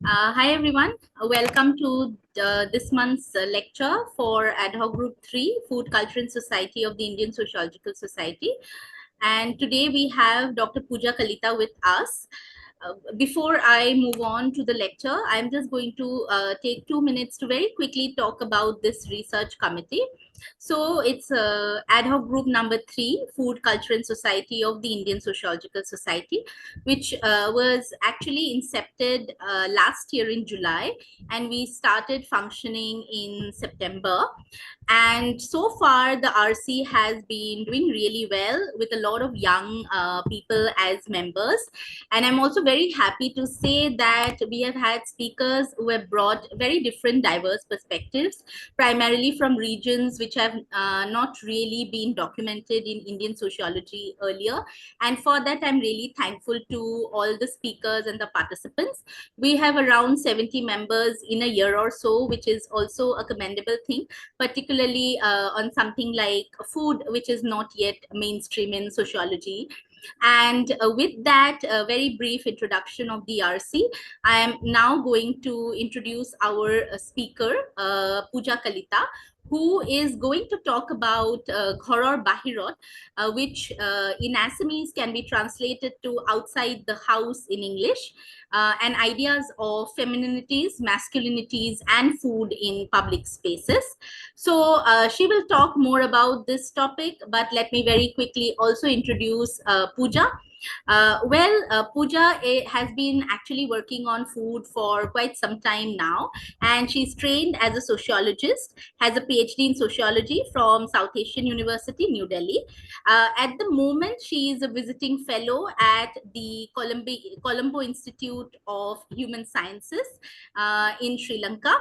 Hi everyone, welcome to this month's lecture for Ad Hoc Group 3, Food, Culture and Society of the Indian Sociological Society. And today we have Dr. Pooja Kalita with us. Before I move on to the lecture, I'm just going to take 2 minutes to very quickly talk about this research committee. So it's ad hoc group number 3, Food, Culture and Society of the Indian Sociological Society, which was actually incepted last year in July, and we started functioning in September. And so far, the RC has been doing really well with a lot of young people as members. And I'm also very happy to say that we have had speakers who have brought very different, diverse perspectives, primarily from regions which have not really been documented in Indian sociology earlier. And for that, I'm really thankful to all the speakers and the participants. We have around 70 members in a year or so, which is also a commendable thing, particularly on something like food, which is not yet mainstream in sociology. And with that very brief introduction of the RC, I am now going to introduce our speaker, Pooja Kalita, who is going to talk about Ghoro'r Bahirot, which in Assamese can be translated to outside the house in English, and ideas of femininities, masculinities, and food in public spaces. So she will talk more about this topic, but let me very quickly also introduce Pooja. Pooja has been actually working on food for quite some time now, and she's trained as a sociologist, has a PhD in sociology from South Asian University, New Delhi. At the moment, she is a visiting fellow at the Colombo Institute of Human Sciences in Sri Lanka.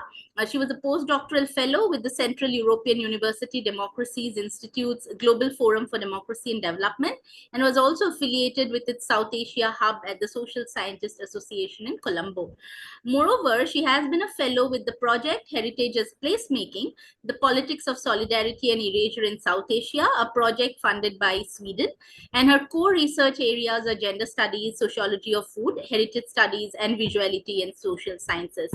She was a postdoctoral fellow with the Central European University Democracies Institute's Global Forum for Democracy and Development, and was also affiliated with its South Asia hub at the Social Scientist Association in Colombo. Moreover, she has been a fellow with the project Heritage as Placemaking, the Politics of Solidarity and Erasure in South Asia, a project funded by Sweden. And her core research areas are gender studies, sociology of food, heritage studies, and visuality and social sciences.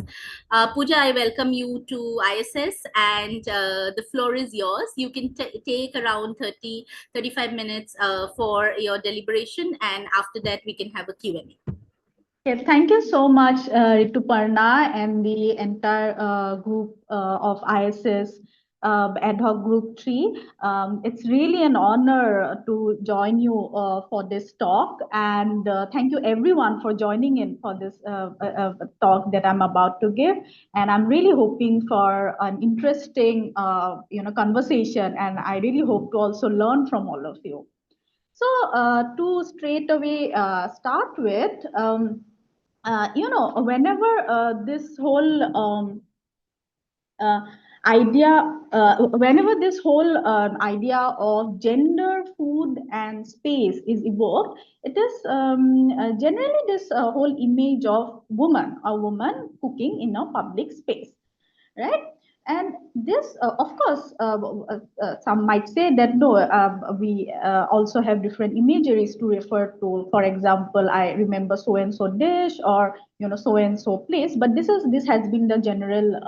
Pooja, I welcome you to ISS, and the floor is yours. You can take around 35 minutes for your deliberation, and after that we can have a Q&A. Okay, thank you so much, Rituparna and the entire group of ISS Ad Hoc Group 3. It's really an honor to join you for this talk, and thank you everyone for joining in for this talk that I'm about to give. And I'm really hoping for an interesting, conversation, and I really hope to also learn from all of you. So, to straight away start with. Whenever this whole uh, whenever this whole idea of gender, food, and space is evoked, it is generally this whole image of a woman cooking in a public space, right? And this, of course, some might say that no, we also have different imageries to refer to. For example, I remember so and so dish, or so and so place. But this has been the general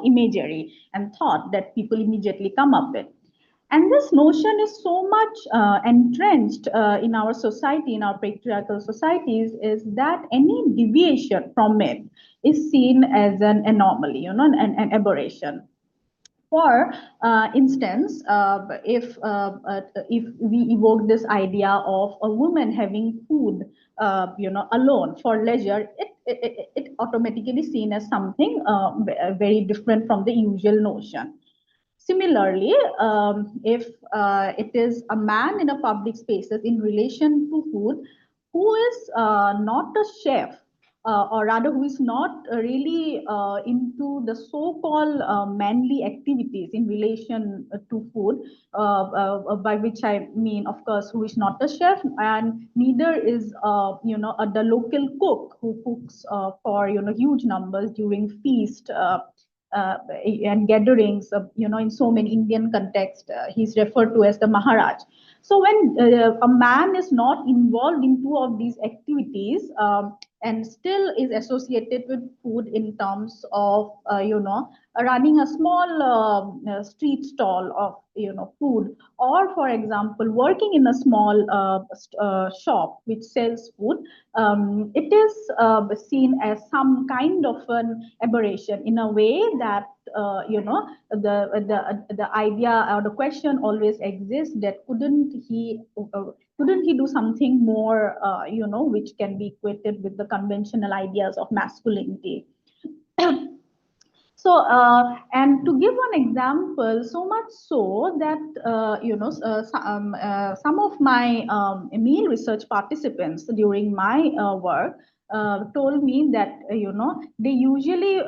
imagery and thought that people immediately come up with. And this notion is so much entrenched in our society, in our patriarchal societies, is that any deviation from it is seen as an anomaly, an aberration. For instance, if we evoke this idea of a woman having food, alone for leisure, it automatically seen as something very different from the usual notion. Similarly, if it is a man in a public spaces in relation to food who is not a chef, or rather who is not really into the so-called manly activities in relation to food, by which I mean, of course, who is not a chef, and neither is the local cook who cooks for huge numbers during feast. And gatherings, in so many Indian contexts, he's referred to as the Maharaj. So when a man is not involved in two of these activities, and still is associated with food in terms of running a small street stall of food, or for example working in a small shop which sells food. It is seen as some kind of an aberration, in a way that the idea or the question always exists that couldn't he do something more, which can be equated with the conventional ideas of masculinity. So, and to give one example, so much so that some of my male research participants during my work told me that they usually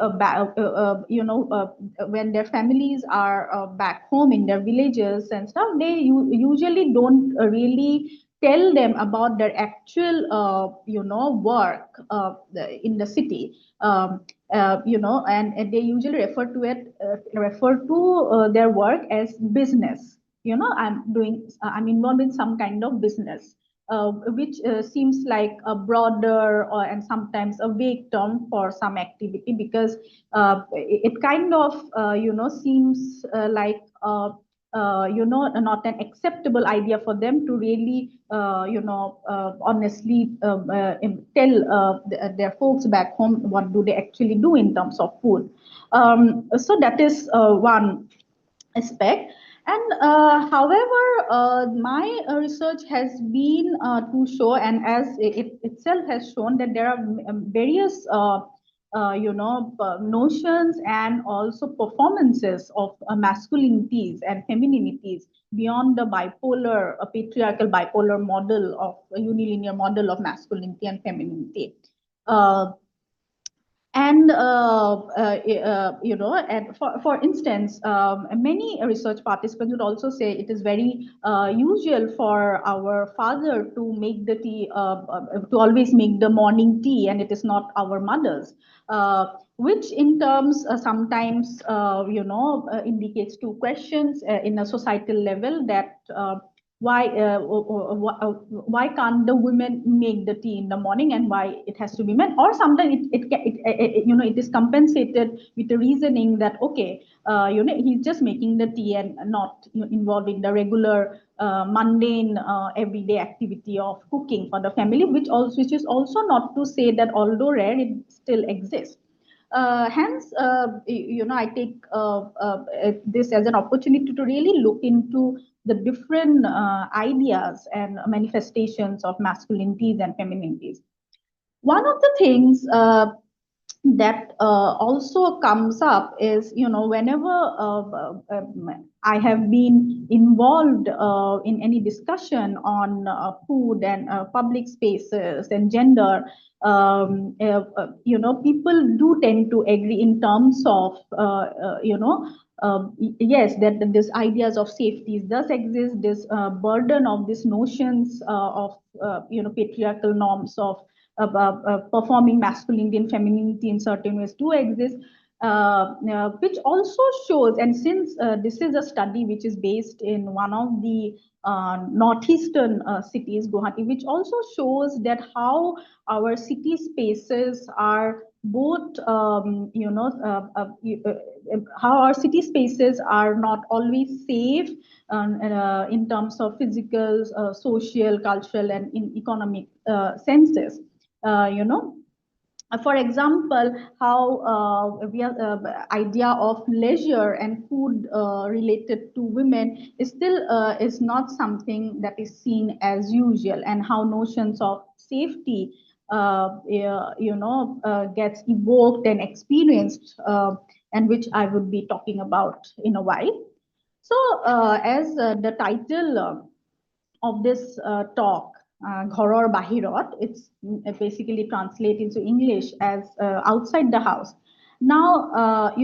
when their families are back home in their villages and stuff, they usually don't really tell them about their actual work in the city. And they usually refer to their work as business. I'm involved in some kind of business, which seems like a broader and sometimes a vague term for some activity, because it kind of seems like not an acceptable idea for them to really honestly tell their folks back home what do they actually do in terms of food. So that is one aspect. And however, my research has been to show, and as it itself has shown, that there are various notions and also performances of masculinities and femininities beyond the bipolar, patriarchal bipolar model of a unilinear model of masculinity and femininity. Uh, and for instance, many research participants would also say it is very usual for our father to make the tea, to always make the morning tea, and it is not our mothers, which in terms sometimes indicates two questions in a societal level, that why can't the women make the tea in the morning, and why it has to be men? Or sometimes it is compensated with the reasoning that okay, he's just making the tea and not involved in the regular mundane everyday activity of cooking for the family, which is also not to say that although rare, it still exists. Hence, I take this as an opportunity to really look into the different ideas and manifestations of masculinities and femininities. One of the things that also comes up is, whenever I have been involved in any discussion on food and public spaces and gender, people do tend to agree in terms of, yes, that this ideas of safety does exist, this burden of these notions of, patriarchal norms of performing masculinity and femininity in certain ways do exist, which also shows, and since this is a study which is based in one of the northeastern cities, Guwahati, which also shows that how our city spaces are both, how our city spaces are not always safe in terms of physical, social, cultural, and in economic senses. You know, for example, how we are, idea of leisure and food related to women is still is not something that is seen as usual, and how notions of safety gets evoked and experienced, and which I would be talking about in a while. So as the title of this talk, Ghoro'r Bahirot, it's basically translated into English as outside the house. Now, I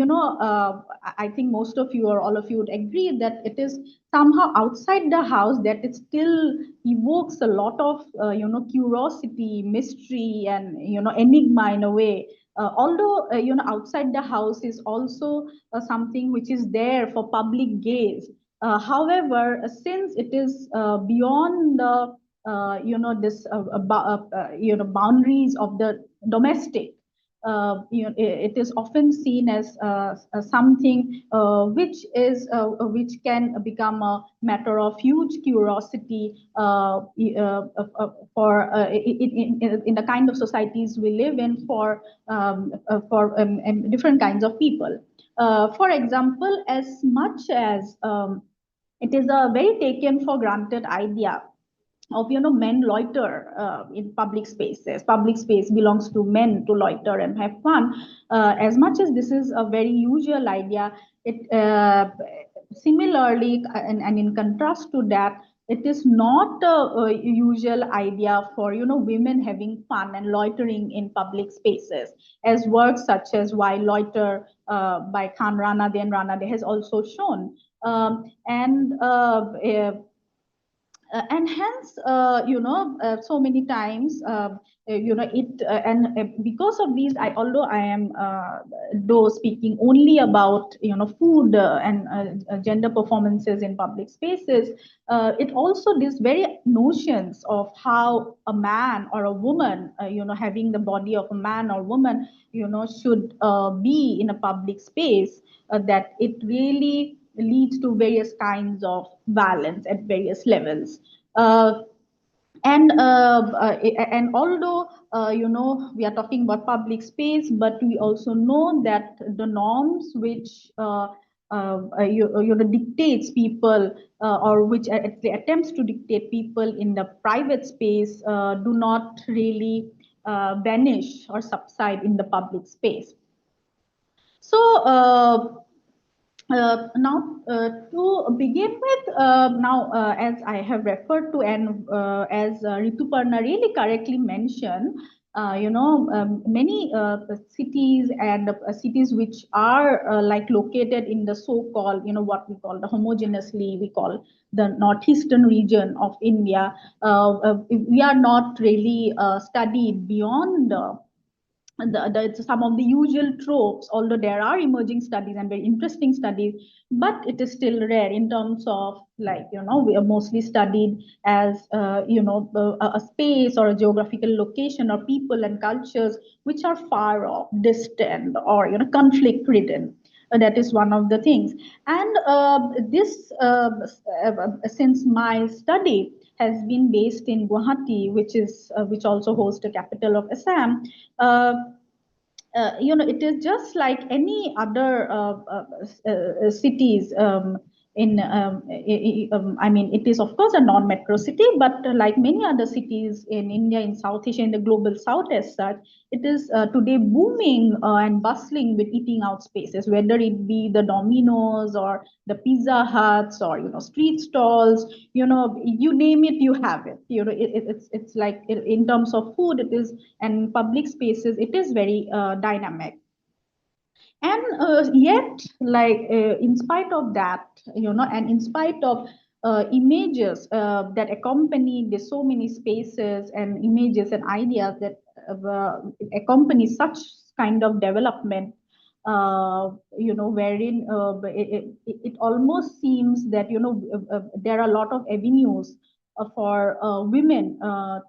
think most of you or all of you would agree that it is somehow outside the house that it still evokes a lot of, curiosity, mystery, and, enigma in a way. Although, outside the house is also something which is there for public gaze. However, since it is beyond the boundaries of the domestic. It is often seen as something which can become a matter of huge curiosity in the kind of societies we live in for different kinds of people. For example, as much as it is a very taken for granted idea of men loiter in public spaces. Public space belongs to men to loiter and have fun. As much as this is a very usual idea, it similarly and in contrast to that, it is not a usual idea for women having fun and loitering in public spaces, as works such as Why Loiter by Khan Ranade has also shown. And hence so many times it and because of these, although I am though speaking only about food and gender performances in public spaces, it also these very notions of how a man or a woman having the body of a man or woman should be in a public space, that it really leads to various kinds of balance at various levels. Uh, and although we are talking about public space, but we also know that the norms which dictates people or which actually attempts to dictate people in the private space do not really vanish or subside in the public space. So now, to begin with, as I have referred to and as Rituparna really correctly mentioned, many cities and cities which are like located in the so-called, what we call the homogeneously, we call the northeastern region of India, we are not really studied beyond some of the usual tropes, although there are emerging studies and very interesting studies, but it is still rare in terms of we are mostly studied as a space or a geographical location or people and cultures which are far off, distant, or conflict ridden. That is one of the things. And this since my study has been based in Guwahati, which also hosts the capital of Assam. Uh, it is just like any other cities I mean, it is of course a non-metro city, but like many other cities in India, in South Asia, in the global South as such, it is today booming and bustling with eating out spaces, whether it be the Domino's or the Pizza Huts or street stalls, you name it, you have it. It's like in terms of food, it is, and public spaces, it is very dynamic. And yet, in spite of that, and in spite of images that accompany the so many spaces and images and ideas that accompany such kind of development, wherein it almost seems that there are a lot of avenues for women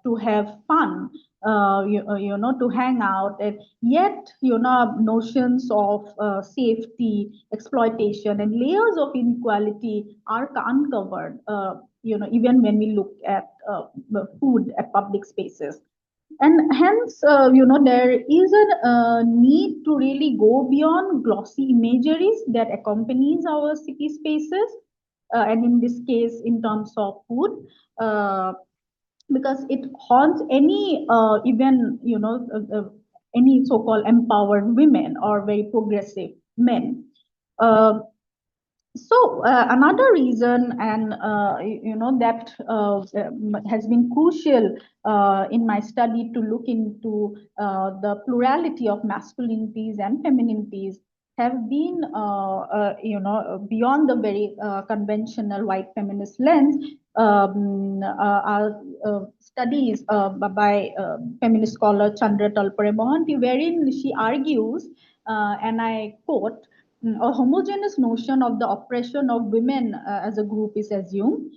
to have fun, to hang out, and yet notions of safety, exploitation, and layers of inequality are uncovered. Even when we look at food at public spaces. And hence, there is a need to really go beyond glossy imageries that accompanies our city spaces, and in this case, in terms of food, because it haunts any even any so-called empowered women or very progressive men. Uh, so another reason, and that has been crucial in my study to look into the plurality of masculinities and femininities, have been beyond the very conventional white feminist lens. Are studies by feminist scholar Chandra Talpare Mohanty, wherein she argues, and I quote, a homogeneous notion of the oppression of women as a group is assumed.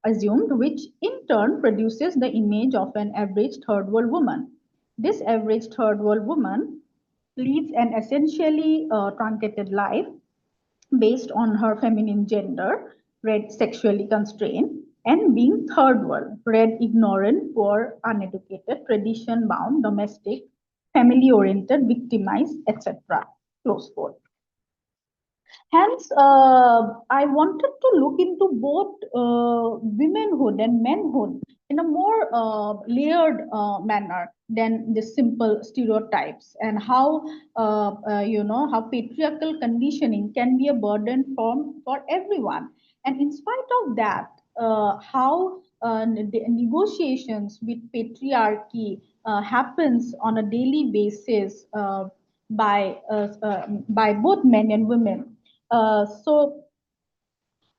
assumed, which in turn produces the image of an average third world woman. This average third world woman leads an essentially truncated life based on her feminine gender, read sexually constrained, and being third world, read ignorant, poor, uneducated, tradition bound, domestic, family oriented, victimized, etc. Close quote. Hence, I wanted to look into both womenhood and manhood in a more layered manner than the simple stereotypes, and how how patriarchal conditioning can be a burden for everyone. And in spite of that, how the negotiations with patriarchy happens on a daily basis by both men and women. So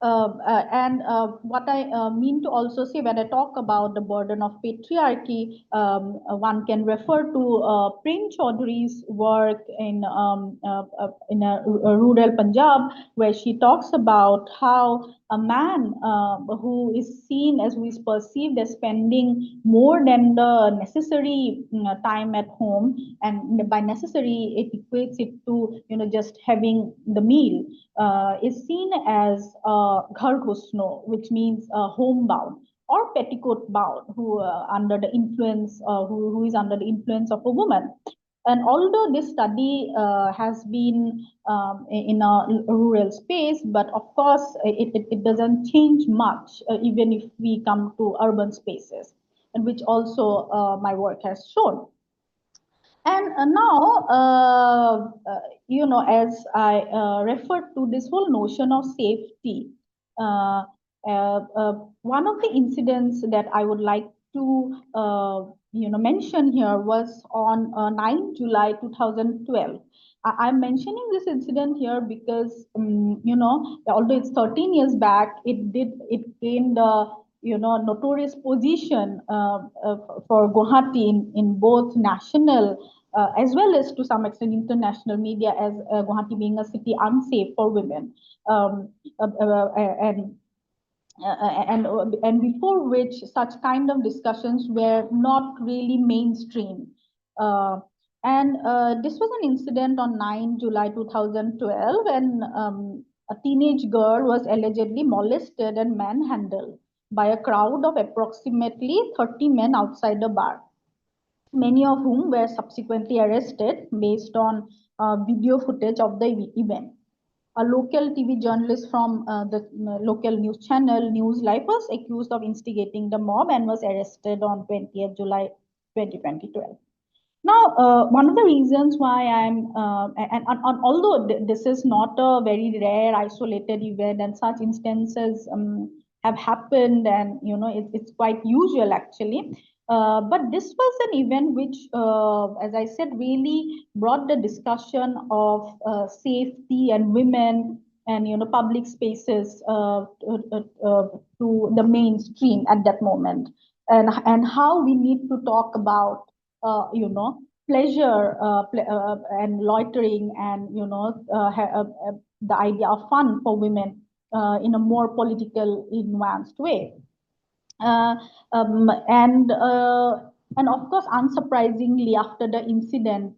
and what I mean to also say when I talk about the burden of patriarchy, one can refer to Prem Chaudhary's work in a rural Punjab, where she talks about how a man who is seen as, who is perceived as spending more than the necessary time at home, and by necessary it equates it to just having the meal, is seen as ghar ghusno, which means homebound or petticoat bound, who under the influence, who is under the influence of a woman. And although this study has been in a rural space, but of course it doesn't change much, even if we come to urban spaces, and which also my work has shown. And now, as I referred to this whole notion of safety, uh, one of the incidents that I would like to, mention here was on 9 July 2012. I'm mentioning this incident here because, although it's 13 years back, it gained notorious position for Guwahati in both national as well as to some extent international media, as Guwahati being a city unsafe for women, um, uh, uh, and and before which such kind of discussions were not really mainstream. Uh, and this was an incident on 9 July 2012 when a teenage girl was allegedly molested and manhandled by a crowd of approximately 30 men outside a bar, many of whom were subsequently arrested based on video footage of the event. A local TV journalist from the local news channel News Life was accused of instigating the mob and was arrested on 20th July 2012. Now, one of the reasons why and although this is not a very rare isolated event, and such instances have happened, and it's quite usual actually, but this was an event which, as I said, really brought the discussion of safety and women and public spaces to the mainstream at that moment, and how we need to talk about pleasure and loitering, and the idea of fun for women in a more political nuanced way. uh, um, and uh, and of course, unsurprisingly, after the incident,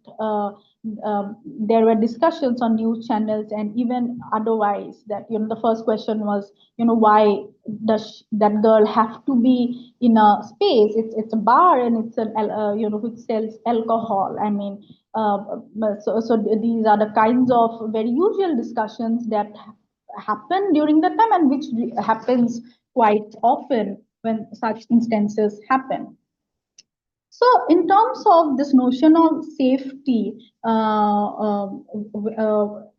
there were discussions on news channels and even otherwise that the first question was, why does that girl have to be in a space? It's a bar, and it's an which sells alcohol. I mean, so these are the kinds of very usual discussions that happen during that time, and which happens quite often when such instances happen. So, in terms of this notion of safety,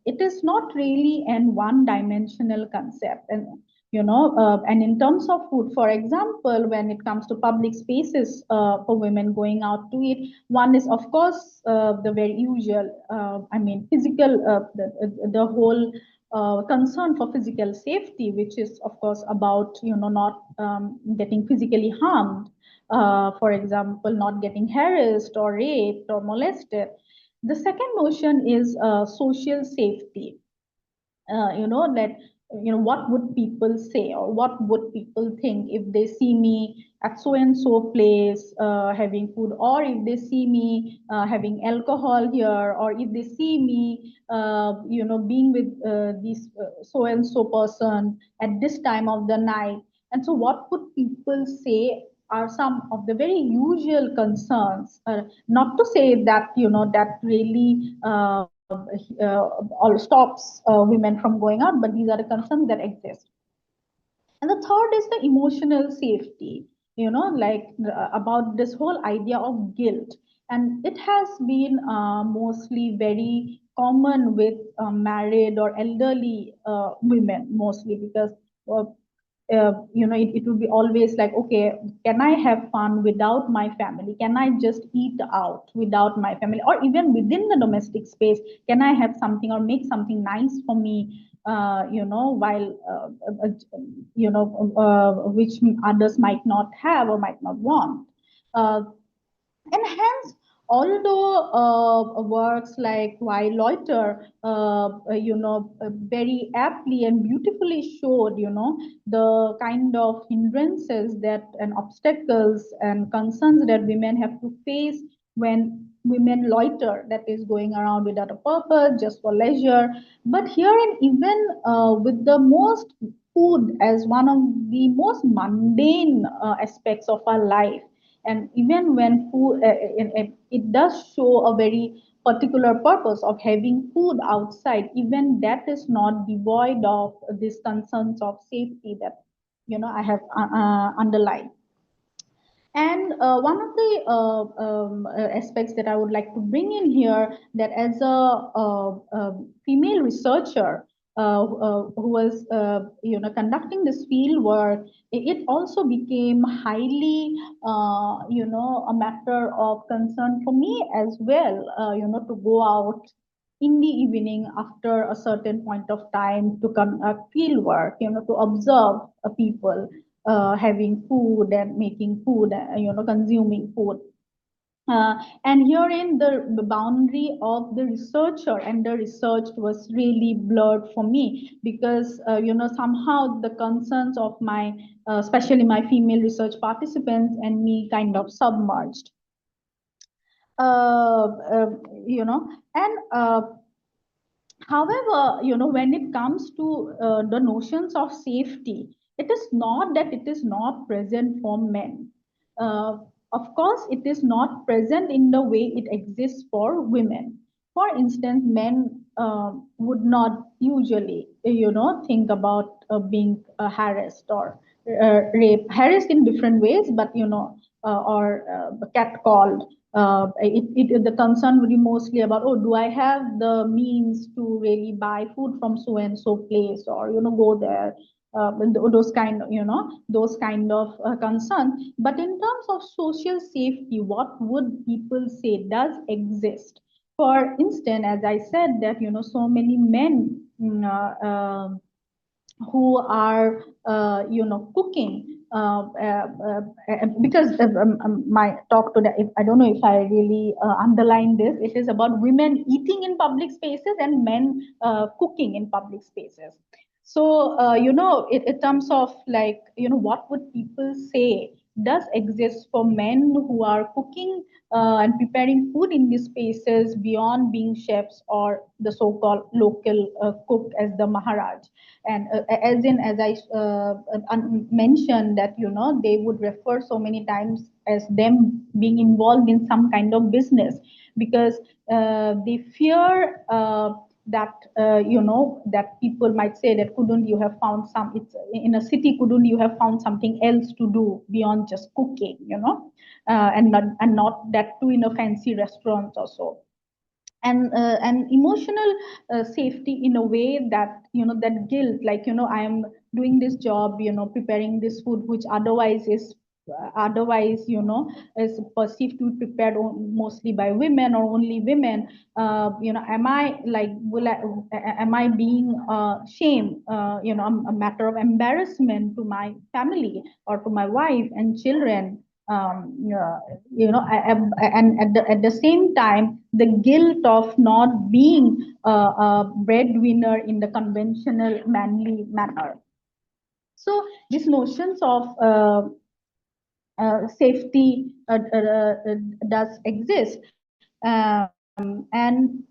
it is not really an one-dimensional concept, and in terms of food, for example, when it comes to public spaces for women going out to eat, one is of course the very usual. I mean, physical, the whole concern for physical safety, which is of course about not getting physically harmed, for example, not getting harassed or raped or molested. The second notion is social safety. That what would people say, or what would people think if they see me at so and so place having food, or if they see me having alcohol here, or if they see me being with this so and so person at this time of the night. And so what would people say are some of the very usual concerns, not to say that that really all stops women from going out, but these are the concerns that exist. And the third is the emotional safety, like about this whole idea of guilt. And it has been mostly very common with married or elderly women, mostly because uh, it will be always like, okay, can I have fun without my family? Can I just eat out without my family? Or even within the domestic space, can I have something or make something nice for me, while which others might not have or might not want. uh, and hence, although works like Why Loiter, very aptly and beautifully showed, the kind of hindrances that and obstacles and concerns that women have to face when women loiter, that is going around without a purpose, just for leisure. But here, and even with the most food as one of the most mundane aspects of our life, and even when food it does show a very particular purpose of having food outside, even that is not devoid of these concerns of safety that I have underlined. And one of the aspects that I would like to bring in here, that as a female researcher who was, conducting this field work, it also became highly, a matter of concern for me as well, to go out in the evening after a certain point of time to conduct field work, to observe people having food and making food, consuming food. And herein the boundary of the researcher and the research was really blurred for me, because somehow the concerns of my especially my female research participants and me kind of submerged. uh, uh, and However, when it comes to the notions of safety, it is not that it is not present for men. Uh, of course, it is not present in the way it exists for women. For instance, men would not usually, think about being harassed or raped, harassed in different ways, but or catcalled. The concern would be mostly about, oh, do I have the means to really buy food from so and so place, or go there, those kind of those kind of concerns. But in terms of social safety, what would people say does exist? For instance, as I said, that so many men who are cooking, because my talk today, I don't know if I really underline this, it is about women eating in public spaces and men cooking in public spaces. So in terms of, like, what would people say does exist for men who are cooking and preparing food in these spaces beyond being chefs or the so-called local cook as the Maharaj. And as I mentioned, that they would refer so many times as them being involved in some kind of business, because they fear that that people might say that, couldn't you have found some, it's in a city, couldn't you have found something else to do beyond just cooking, and not that too in a fancy restaurant or so. And emotional safety, in a way that that guilt, like I am doing this job, preparing this food, which otherwise is perceived to be prepared mostly by women or only women. Am I like, am I being shame, a matter of embarrassment to my family or to my wife and children? and at the same time, the guilt of not being a breadwinner in the conventional manly manner. So these notions of safety does exist. And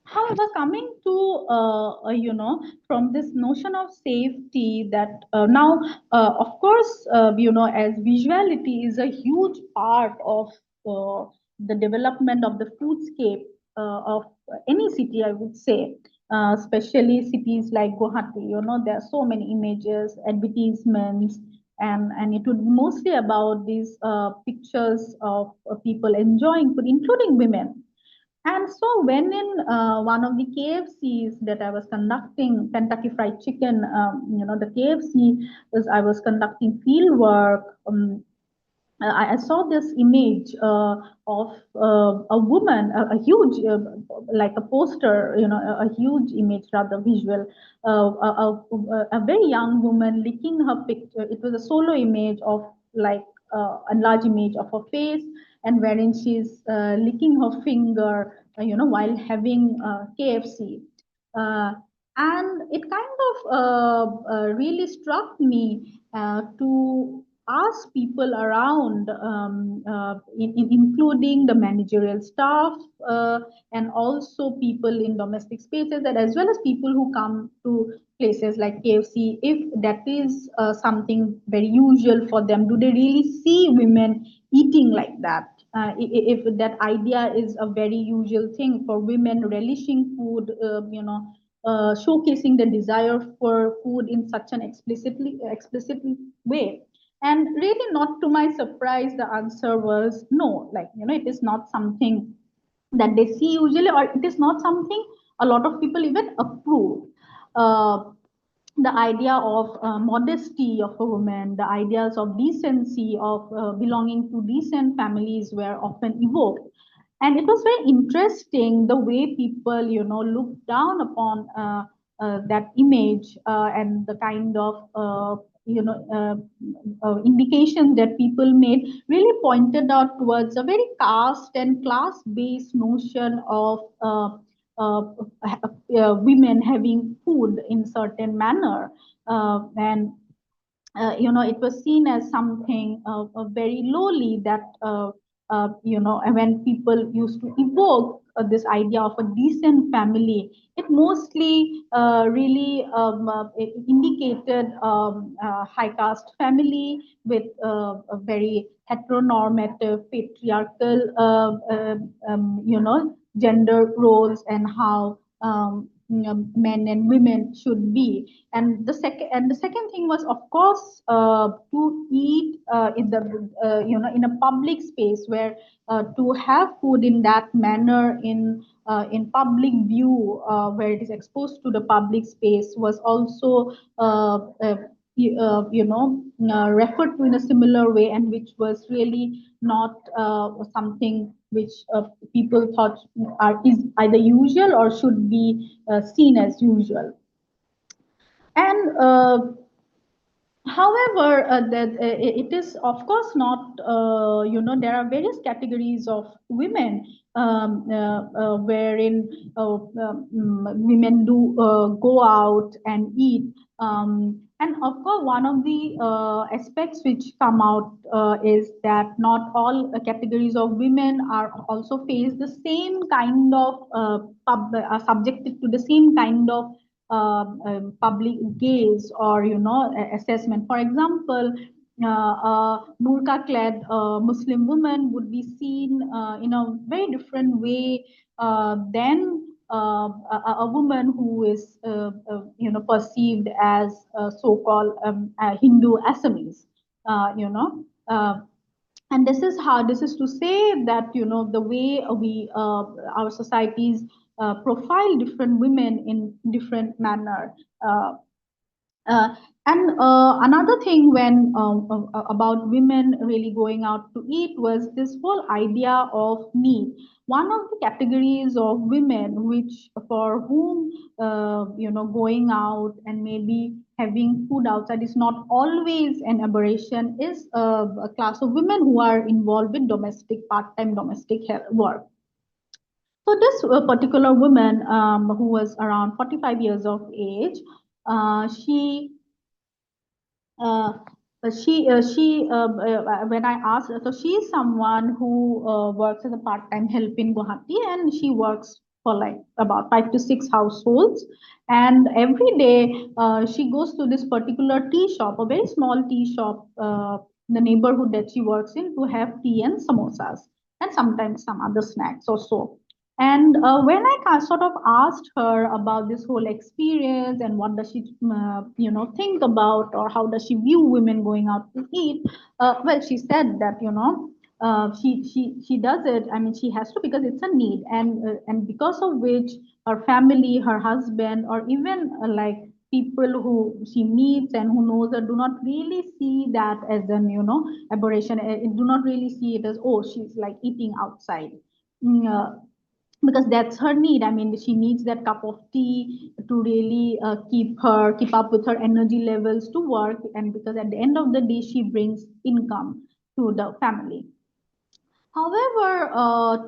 however, coming to from this notion of safety, that now, of course, as visuality is a huge part of the development of the foodscape of any city, I would say, especially cities like Guwahati. There are so many images, advertisements, and it would be mostly about these pictures of people enjoying food, including women. And so, when in one of the KFCs that I was conducting, Kentucky Fried Chicken, the KFC, I was conducting field work. I saw this image of a woman, a huge, like a poster, a huge image, rather visual, a very young woman licking her picture. It was a solo image of like a large image of her face, and wherein she's licking her finger, while having KFC. Uh, and it kind of really struck me to ask people around, including the managerial staff, and also people in domestic spaces, and as well as people who come to places like KFC, if that is something very usual for them. Do they really see women eating like that? If that idea is a very usual thing for women relishing food, showcasing the desire for food in such an explicit way. And really, not to my surprise, the answer was no. Like, it is not something that they see usually, or it is not something a lot of people even approve. Uh, the idea of modesty of a woman, the ideas of decency, of belonging to decent families were often evoked. And it was very interesting the way people, looked down upon that image, and the kind of indications that people made really pointed out towards a very caste and class based notion of uh, women having food in certain manner, and it was seen as something very lowly, that when people used to evoke this idea of a decent family, it mostly really indicated high caste family with a very heteronormative patriarchal gender roles, and how men and women should be. And the second thing was, of course, to eat in the in a public space, where to have food in that manner in public view, where it is exposed to the public space, was also referred to in a similar way, and which was really not something which people thought is either usual or should be seen as usual. And however, that it is of course not. There are various categories of women, wherein women do go out and eat. And of course, one of the aspects which come out is that not all categories of women are also face the same kind of are subjected to the same kind of public gaze, or assessment. For example, burqa clad Muslim woman would be seen in a very different way than a woman who is perceived as so-called Hindu Assamese. uh, you know uh, and this is to say that the way we our societies profile different women in different manner. uh, uh, and another thing when about women really going out to eat was this whole idea of meat. One of the categories of women which for whom going out and maybe having food outside is not always an aberration, is a class of women who are involved with part-time domestic work. So this particular woman, who was around 45 years of age, she uh, when I asked, so she is someone who works as a part-time help in Guwahati, and she works for like about 5 to 6 households. And every day she goes to this particular tea shop, a very small tea shop, the neighborhood that she works in, to have tea and samosas, and sometimes some other snacks or so. And when I sort of asked her about this whole experience and what does she, think about, or how does she view women going out to eat, well, she said that she does it. I mean, she has to because it's a need, and because of which her family, her husband, or even like people who she meets and who knows her do not really see that as an aberration. Do not really see it as, oh, she's like eating outside. Because that's her need. I mean, she needs that cup of tea to really keep up with her energy levels to work, and because at the end of the day she brings income to the family. However,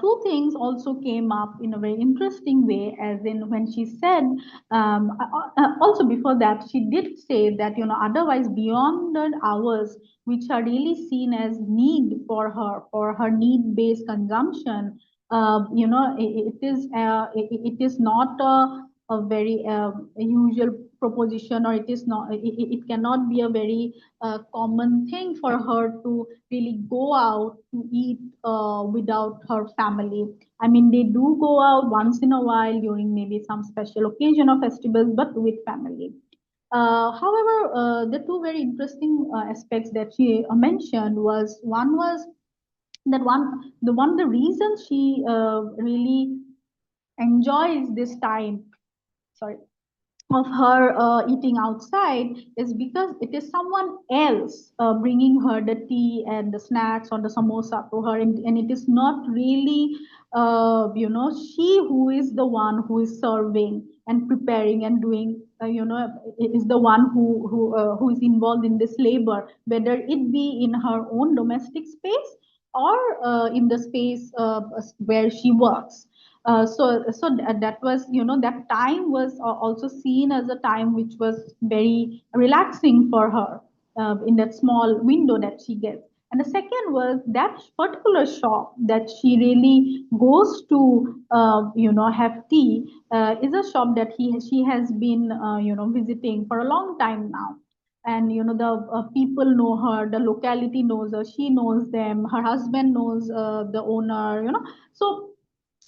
two things also came up in a very interesting way, as in when she said, also before that, she did say that, otherwise beyond the hours, which are really seen as need for her need-based consumption, it is not a very usual proposition, or it is not, it cannot be a very common thing for her to really go out to eat without her family. I mean, they do go out once in a while during maybe some special occasion or festivals, but with family. However, the two very interesting aspects that she mentioned was, one was that the reason she really enjoys this time, sorry, of her eating outside, is because it is someone else bringing her the tea and the snacks or the samosa to her, and it is not really she who is the one who is serving and preparing and doing, is the one who is involved in this labor, whether it be in her own domestic space or in the space where she works. That was, that time was also seen as a time which was very relaxing for her, in that small window that she gets. And the second was that particular shop that she really goes to, have tea, is a shop that she has been, visiting for a long time now. And the people know her, the locality knows her, she knows them, her husband knows the owner, so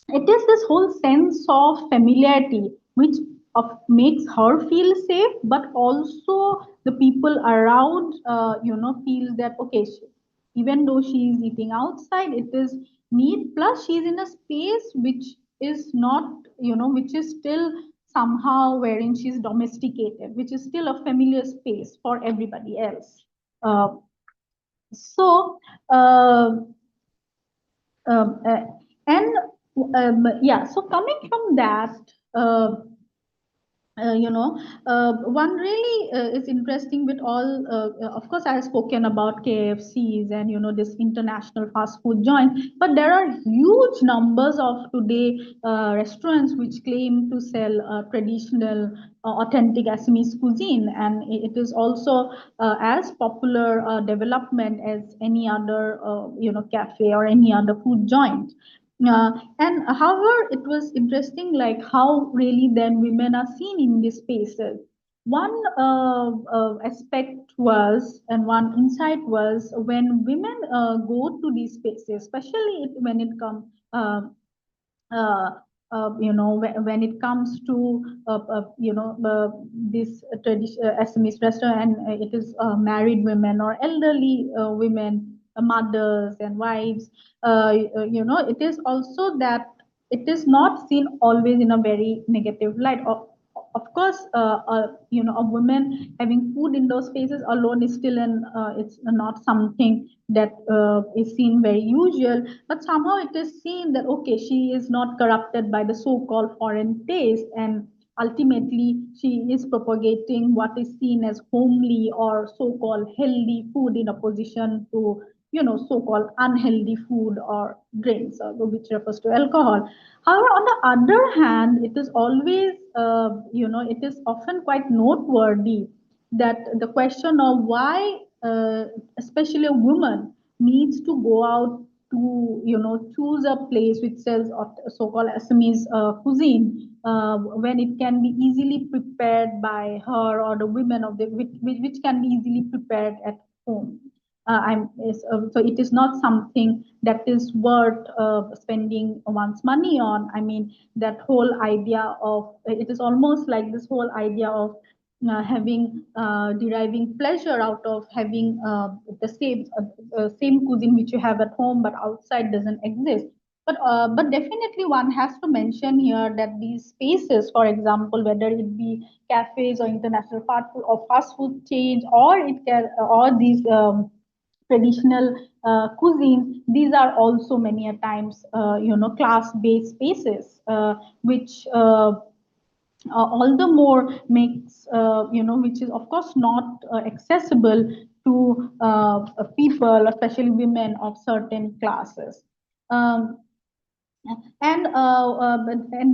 it is this whole sense of familiarity which makes her feel safe, but also the people around, feel that, okay, even though she is eating outside, it is need, plus she is in a space which is not, which is still somehow wherein she is domesticated, which is still a familiar space for everybody else. Uh, so, uh, um, uh, and yeah, so coming from that, uh, one really is interesting with all. Of course, I have spoken about KFCs and this international fast food joint, but there are huge numbers of today restaurants which claim to sell traditional, authentic Assamese cuisine, and it is also as popular development as any other, cafe or any other food joint. And however, it was interesting, like how really then women are seen in these spaces. One aspect was, and one insight was, when women go to these spaces, especially when it comes, uh, when it comes to, this tradition, Assamese restaurant, and it is married women or elderly women, mothers and wives. It is also that it is not seen always in a very negative light. Of course, a woman having food in those spaces alone is still it's not something that is seen very usual, but somehow it is seen that, okay, she is not corrupted by the so-called foreign taste, and ultimately she is propagating what is seen as homely or so-called healthy food in opposition to so-called unhealthy food or drinks, which refers to alcohol. However, on the other hand, it is always it is often quite noteworthy that the question of why especially a woman needs to go out to choose a place which sells so-called Assamese cuisine when it can be easily prepared by her or the women of the which can be easily prepared at home. So it is not something that is worth spending one's money on. I mean, that whole idea of it is almost like this whole idea of having deriving pleasure out of having the same cuisine which you have at home but outside doesn't exist. But definitely one has to mention here that these spaces, for example, whether it be cafes or international fast food chains, or it can or these traditional cuisines, these are also many a times class-based spaces, which all the more makes which is of course not accessible to people, especially women of certain classes. Um, and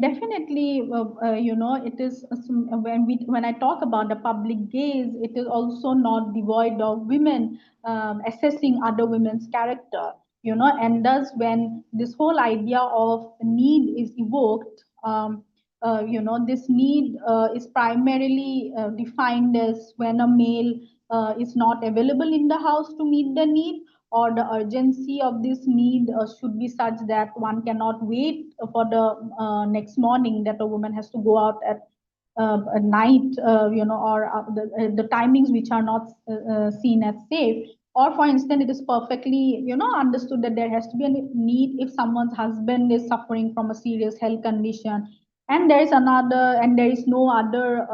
definitely it is when I talk about the public gaze, it is also not devoid of women assessing other women's character, and thus when this whole idea of need is evoked, this need is primarily defined as when a male is not available in the house to meet the need, or the urgency of this need should be such that one cannot wait for the next morning, that a woman has to go out at night, or the timings which are not seen as safe. Or for instance, it is perfectly understood that there has to be a need if someone's husband is suffering from a serious health condition, and there is no other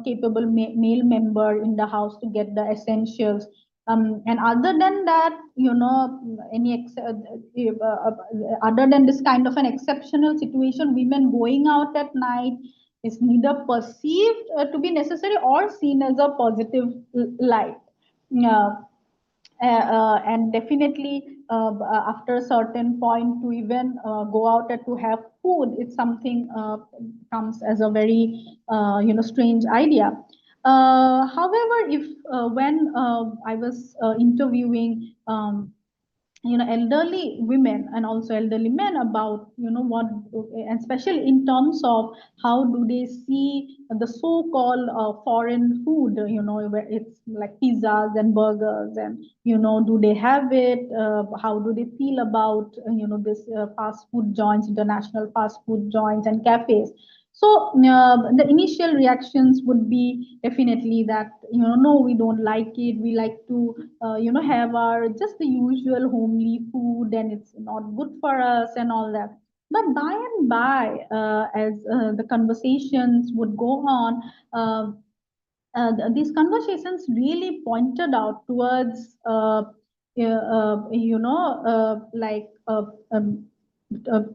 capable male member in the house to get the essentials. And other than that, other than this kind of an exceptional situation, women going out at night is neither perceived to be necessary or seen as a positive light. Uh, and definitely after a certain point, to even go out and to have food, it's something comes as a very strange idea. However, if when I was interviewing elderly women and also elderly men about what, and especially in terms of how do they see the so-called foreign food, where it's like pizzas and burgers, and do they have it, how do they feel about this fast food joints, international fast food joints and cafes. So the initial reactions would be definitely that no, we don't like it. We like to have our just the usual homely food, and it's not good for us and all that. But by and by, as the conversations would go on, these conversations really pointed out towards like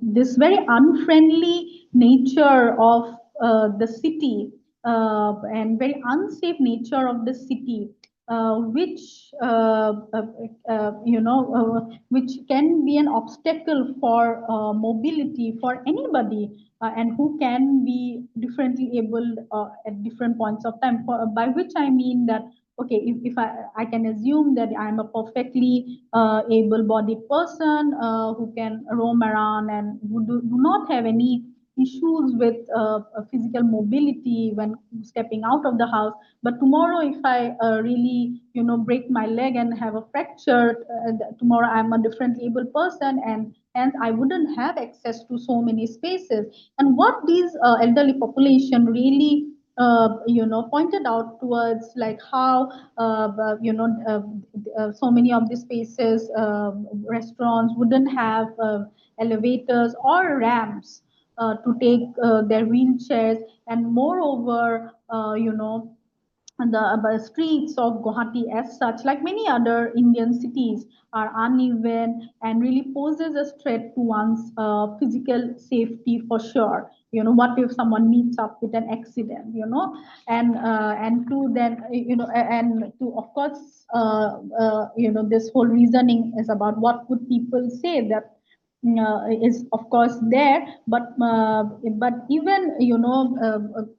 this very unfriendly nature of the city, and very unsafe nature of the city, which can be an obstacle for mobility for anybody, and who can be differently able at different points of time. By which I mean that, okay, if I can assume that I'm a perfectly able-bodied person who can roam around and who do not have any issues with physical mobility when stepping out of the house. But tomorrow, if I really, break my leg and have a fracture, tomorrow I'm a differently able person, and hence I wouldn't have access to so many spaces. And what these elderly population really pointed out towards, like how so many of these spaces, restaurants wouldn't have elevators or ramps to take their wheelchairs, and moreover, the streets of Guwahati as such, like many other Indian cities, are uneven and really poses a threat to one's physical safety for sure. What if someone meets up with an accident? And to then and to of course this whole reasoning is about what would people say that is of course there, but even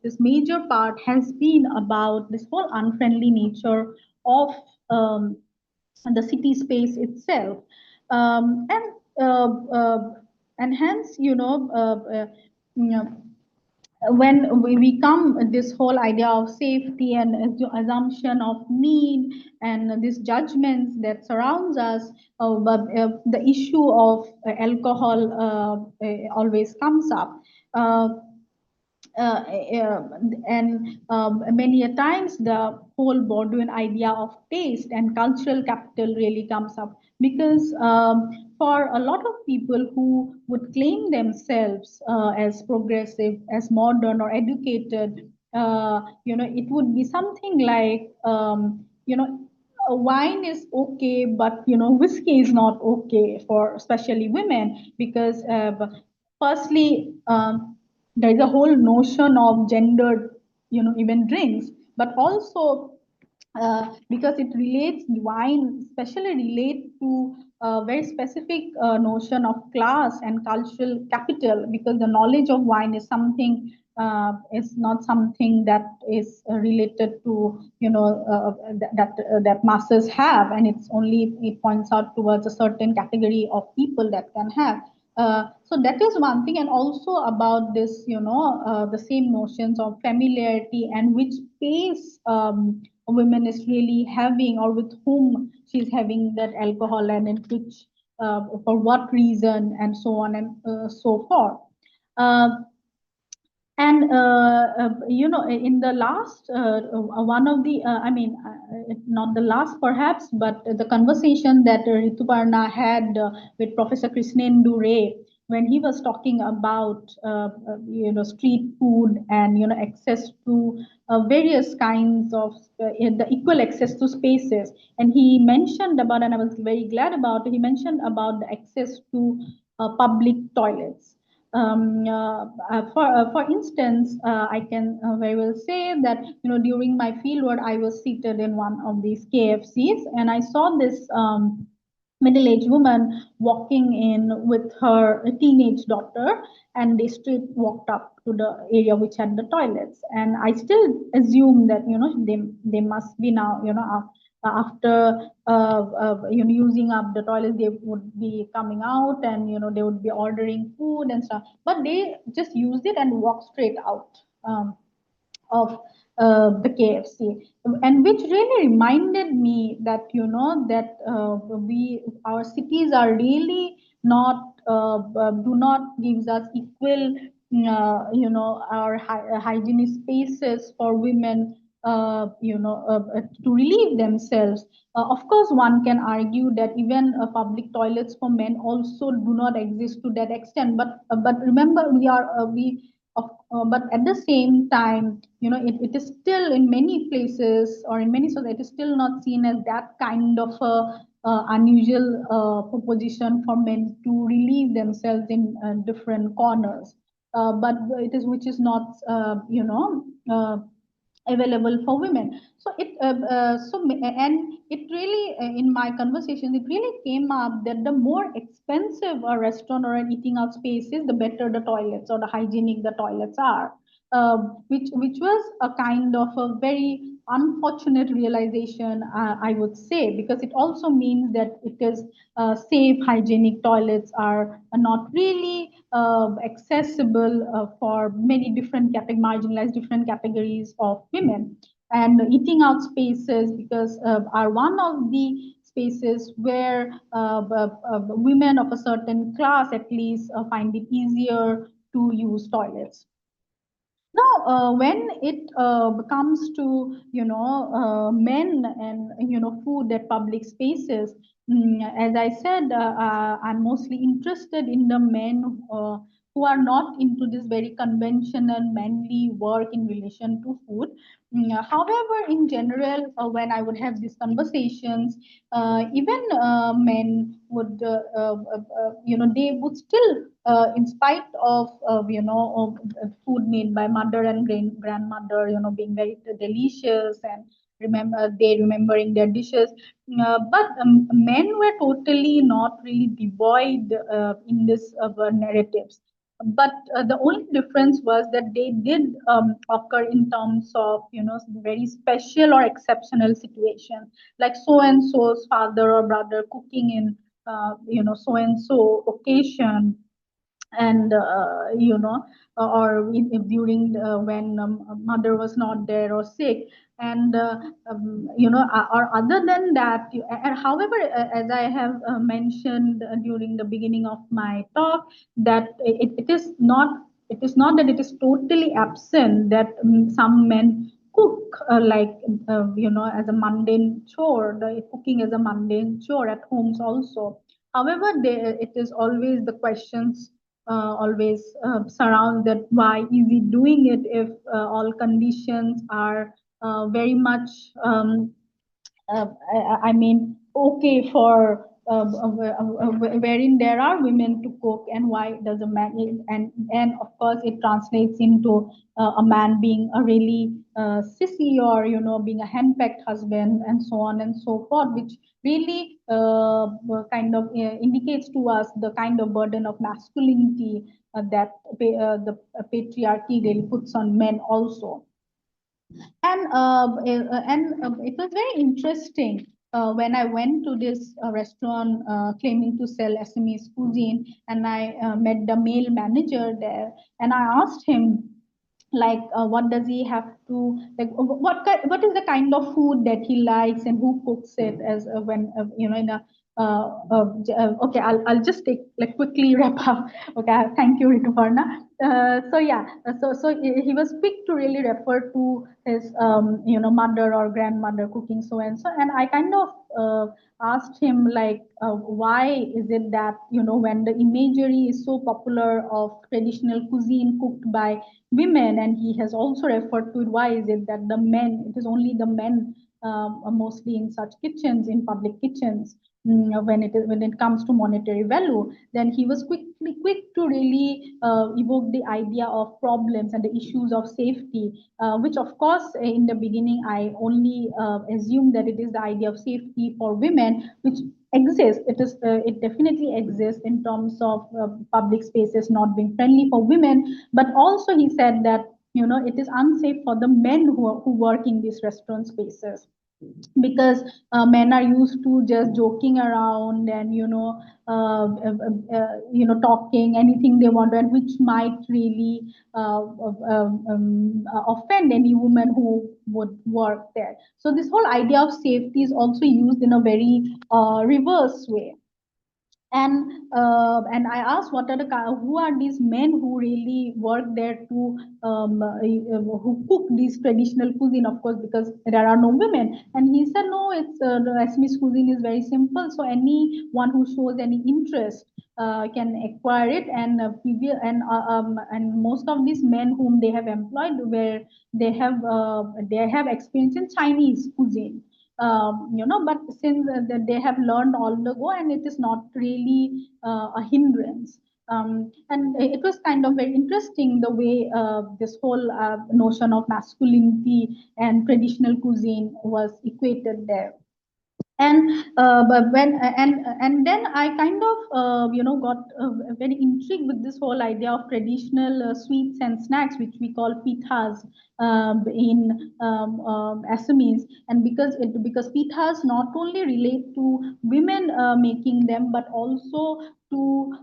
this major part has been about this whole unfriendly nature of um, the city space itself, um, and uh, uh, and hence you know, when we come this whole idea of safety and assumption of need and these judgments that surrounds us, but the issue of alcohol always comes up. Uh, uh, and many a times the whole Bordeaux idea of taste and cultural capital really comes up because for a lot of people who would claim themselves as progressive, as modern or educated, it would be something like, wine is okay, but whiskey is not okay for especially women because firstly, there is a whole notion of gendered, even drinks, but also because it relates wine, especially relate to a very specific notion of class and cultural capital, because the knowledge of wine is not something that is related to that masses have, and it points out towards a certain category of people that can have. So that is one thing, and also about this, the same notions of familiarity and which pace a woman is really having, or with whom she's having that alcohol, and in which, for what reason, and so on and so forth. Uh, and in the last one of the not the last perhaps, but the conversation that Rituparna had with Professor Krishnendu Ray, when he was talking about street food and access to various kinds of the equal access to spaces, and he mentioned about, and I was very glad about, he mentioned about the access to public toilets. For instance, I can very well say that during my fieldwork, I was seated in one of these KFCs, and I saw this middle-aged woman walking in with her teenage daughter, and they straight walked up to the area which had the toilets. And I still assume that they must be now after using up the toilets, they would be coming out, and they would be ordering food and stuff, but they just used it and walked straight out of the KFC, and which really reminded me that that we our cities are really not do not gives us equal our hygienic spaces for women to relieve themselves. Of course, one can argue that even public toilets for men also do not exist to that extent. But remember, but at the same time, it is still in many places, or in many societies, still not seen as that kind of a unusual proposition for men to relieve themselves in different corners. But it is which is not available for women. And it really, in my conversation, it really came up that the more expensive a restaurant or an eating out space is, the better the toilets or the hygienic the toilets are. Which was a kind of a very unfortunate realization, I would say, because it also means that it is safe, hygienic toilets are not really accessible for many different marginalized different categories of women. And eating out spaces, because are one of the spaces where women of a certain class at least find it easier to use toilets. Now, when it comes to men and food at public spaces, as I said, I'm mostly interested in the men who are not into this very conventional manly work in relation to food. However, in general, when I would have these conversations, even men would, they would still, in spite of, food made by mother and grandmother, being very delicious, and remembering their dishes. But men were totally not really devoid in this narratives. But the only difference was that they did occur in terms of, very special or exceptional situations, like so and so's father or brother cooking in, so and so occasion, and or during when mother was not there or sick, and or other than that, and however, as I have mentioned during the beginning of my talk, that it is not that it is totally absent that some men cook, like, as a mundane chore, the cooking as a mundane chore at homes also. However, it is always the questions always surround that why is he doing it if all conditions are very much I mean, okay for wherein there are women to cook, and why does a man, and of course it translates into a man being a really sissy, or being a henpecked husband, and so on and so forth, which really kind of indicates to us the kind of burden of masculinity that the patriarchy really puts on men also. And it was very interesting when I went to this restaurant claiming to sell Assamese cuisine, and I met the male manager there, and I asked him, like, what does he have to, like, what is the kind of food that he likes, and who cooks it, as when in a okay, I'll just take, like, quickly wrap up. Okay, thank you, Rituparna. So yeah, so he was quick to really refer to his mother or grandmother cooking so and so, and I kind of asked him, like, why is it that, when the imagery is so popular of traditional cuisine cooked by women, and he has also referred to it, why is it that it is only the men, mostly in such kitchens, in public kitchens, when it comes to monetary value. Then he was quick to really evoke the idea of problems and the issues of safety, which of course, in the beginning I only assumed that it is the idea of safety for women, which exists. It definitely exists in terms of public spaces not being friendly for women. But also he said that, it is unsafe for the men who work in these restaurant spaces, because men are used to just joking around, and talking anything they want, and which might really offend any woman who would work there. So this whole idea of safety is also used in a very reverse way. And I asked, who are these men who really work there to who cook these traditional cuisine, of course, because there are no women. And he said, no, it's the Assamese cuisine is very simple, so anyone who shows any interest can acquire it. And and most of these men whom they have employed, where they have experience in Chinese cuisine, but since they have learned on the go, and it is not really a hindrance. And it was kind of very interesting the way this whole notion of masculinity and traditional cuisine was equated there. And but when and then I kind of got very intrigued with this whole idea of traditional sweets and snacks, which we call pithas in Assamese. And because pithas not only relate to women making them, but also to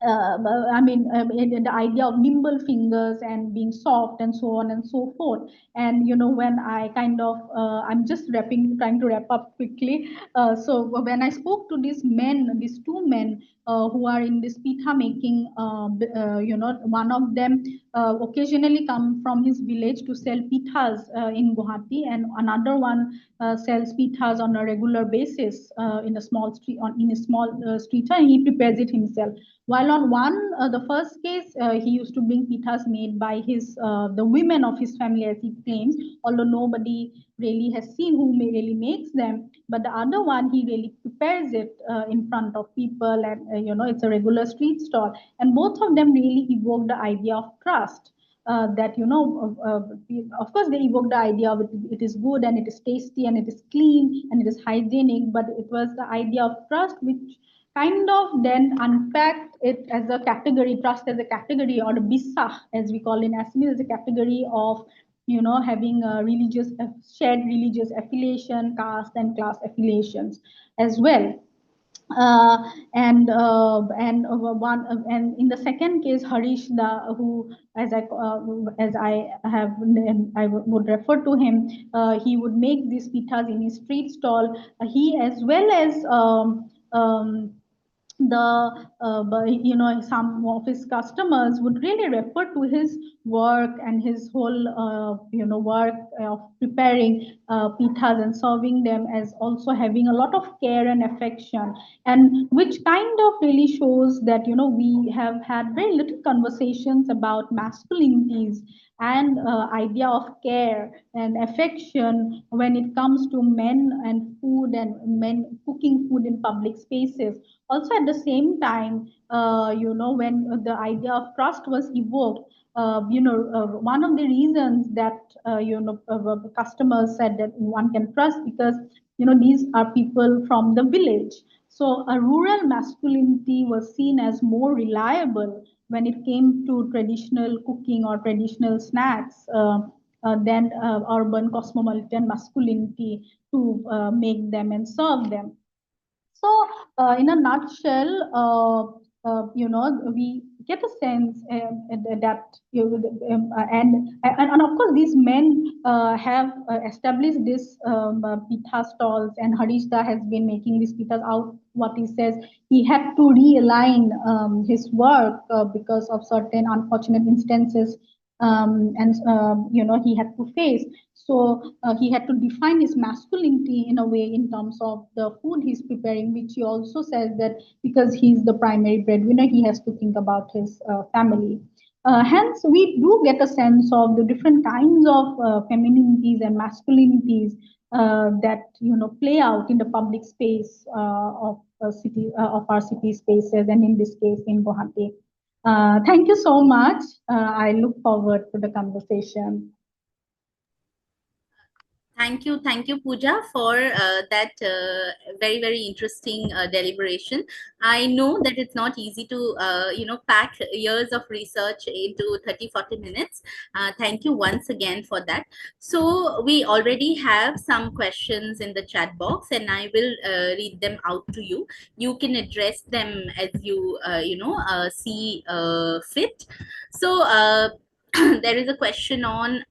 I mean, the idea of nimble fingers and being soft, and so on and so forth. And when I kind of, I'm just trying to wrap up quickly. So when I spoke to these two men who are in this pitha making, one of them occasionally come from his village to sell pithas in Guwahati, and another one sells pithas on a regular basis in a small street street, and he prepares it himself. While on the first case, he used to bring pithas made by the women of his family, as he claims, although nobody really has seen who really makes them. But the other one, he really prepares it in front of people, and it's a regular street stall. And both of them really evoke the idea of trust. That of course they evoke the idea of it is good and it is tasty and it is clean and it is hygienic, but it was the idea of trust which kind of then unpacked it as a category, trust as a category, or the bisa as we call in Assamese, as a category of having a shared religious affiliation, caste and class affiliations as well. And in the second case, Harish Da, who as I would refer to him, he would make these pithas in his street stall. He, as well as some of his customers would really refer to his work and his whole work of preparing pithas and serving them as also having a lot of care and affection, and which kind of really shows that we have had very little conversations about masculinities and idea of care and affection when it comes to men and food and men cooking food in public spaces. Also, at the same time, when the idea of trust was evoked, one of the reasons that customers said that one can trust, because these are people from the village. So a rural masculinity was seen as more reliable when it came to traditional cooking or traditional snacks than urban cosmopolitan masculinity to make them and serve them. So, in a nutshell, we get a sense that and of course these men have established this pitha stalls, and Harishda has been making these pithas out. What he says, he had to realign his work because of certain unfortunate instances, and he had to face. So he had to define his masculinity in a way in terms of the food he's preparing, which he also says that because he's the primary breadwinner, he has to think about his family. Hence, we do get a sense of the different kinds of femininities and masculinities that play out in the public space of of our city spaces, and in this case in Guwahati. Thank you so much. I look forward to the conversation. Thank you, Pooja, for that very, very interesting deliberation. I know that it's not easy to, pack years of research into 30, 40 minutes. Thank you once again for that. So we already have some questions in the chat box, and I will read them out to you. You can address them as you, see fit. So there is a question on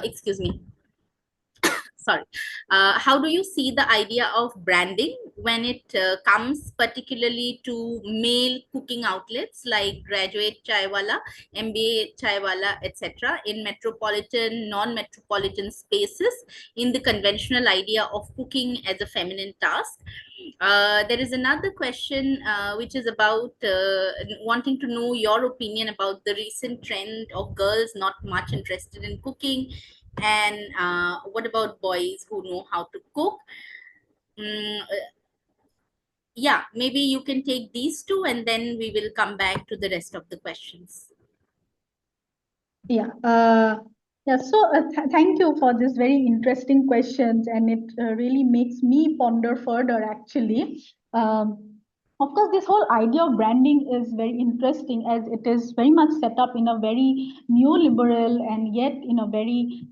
excuse me, sorry. How do you see the idea of branding when it comes particularly to male cooking outlets like Graduate Chaiwala, MBA Chaiwala, etc., in metropolitan, non-metropolitan spaces, in the conventional idea of cooking as a feminine task? There is another question which is about wanting to know your opinion about the recent trend of girls not much interested in cooking, and what about boys who know how to cook? Yeah, maybe you can take these two and then we will come back to the rest of the questions. Yeah. So thank you for this very interesting questions, and it really makes me ponder further, actually. Of course, this whole idea of branding is very interesting, as it is very much set up in a very neoliberal and yet in a very,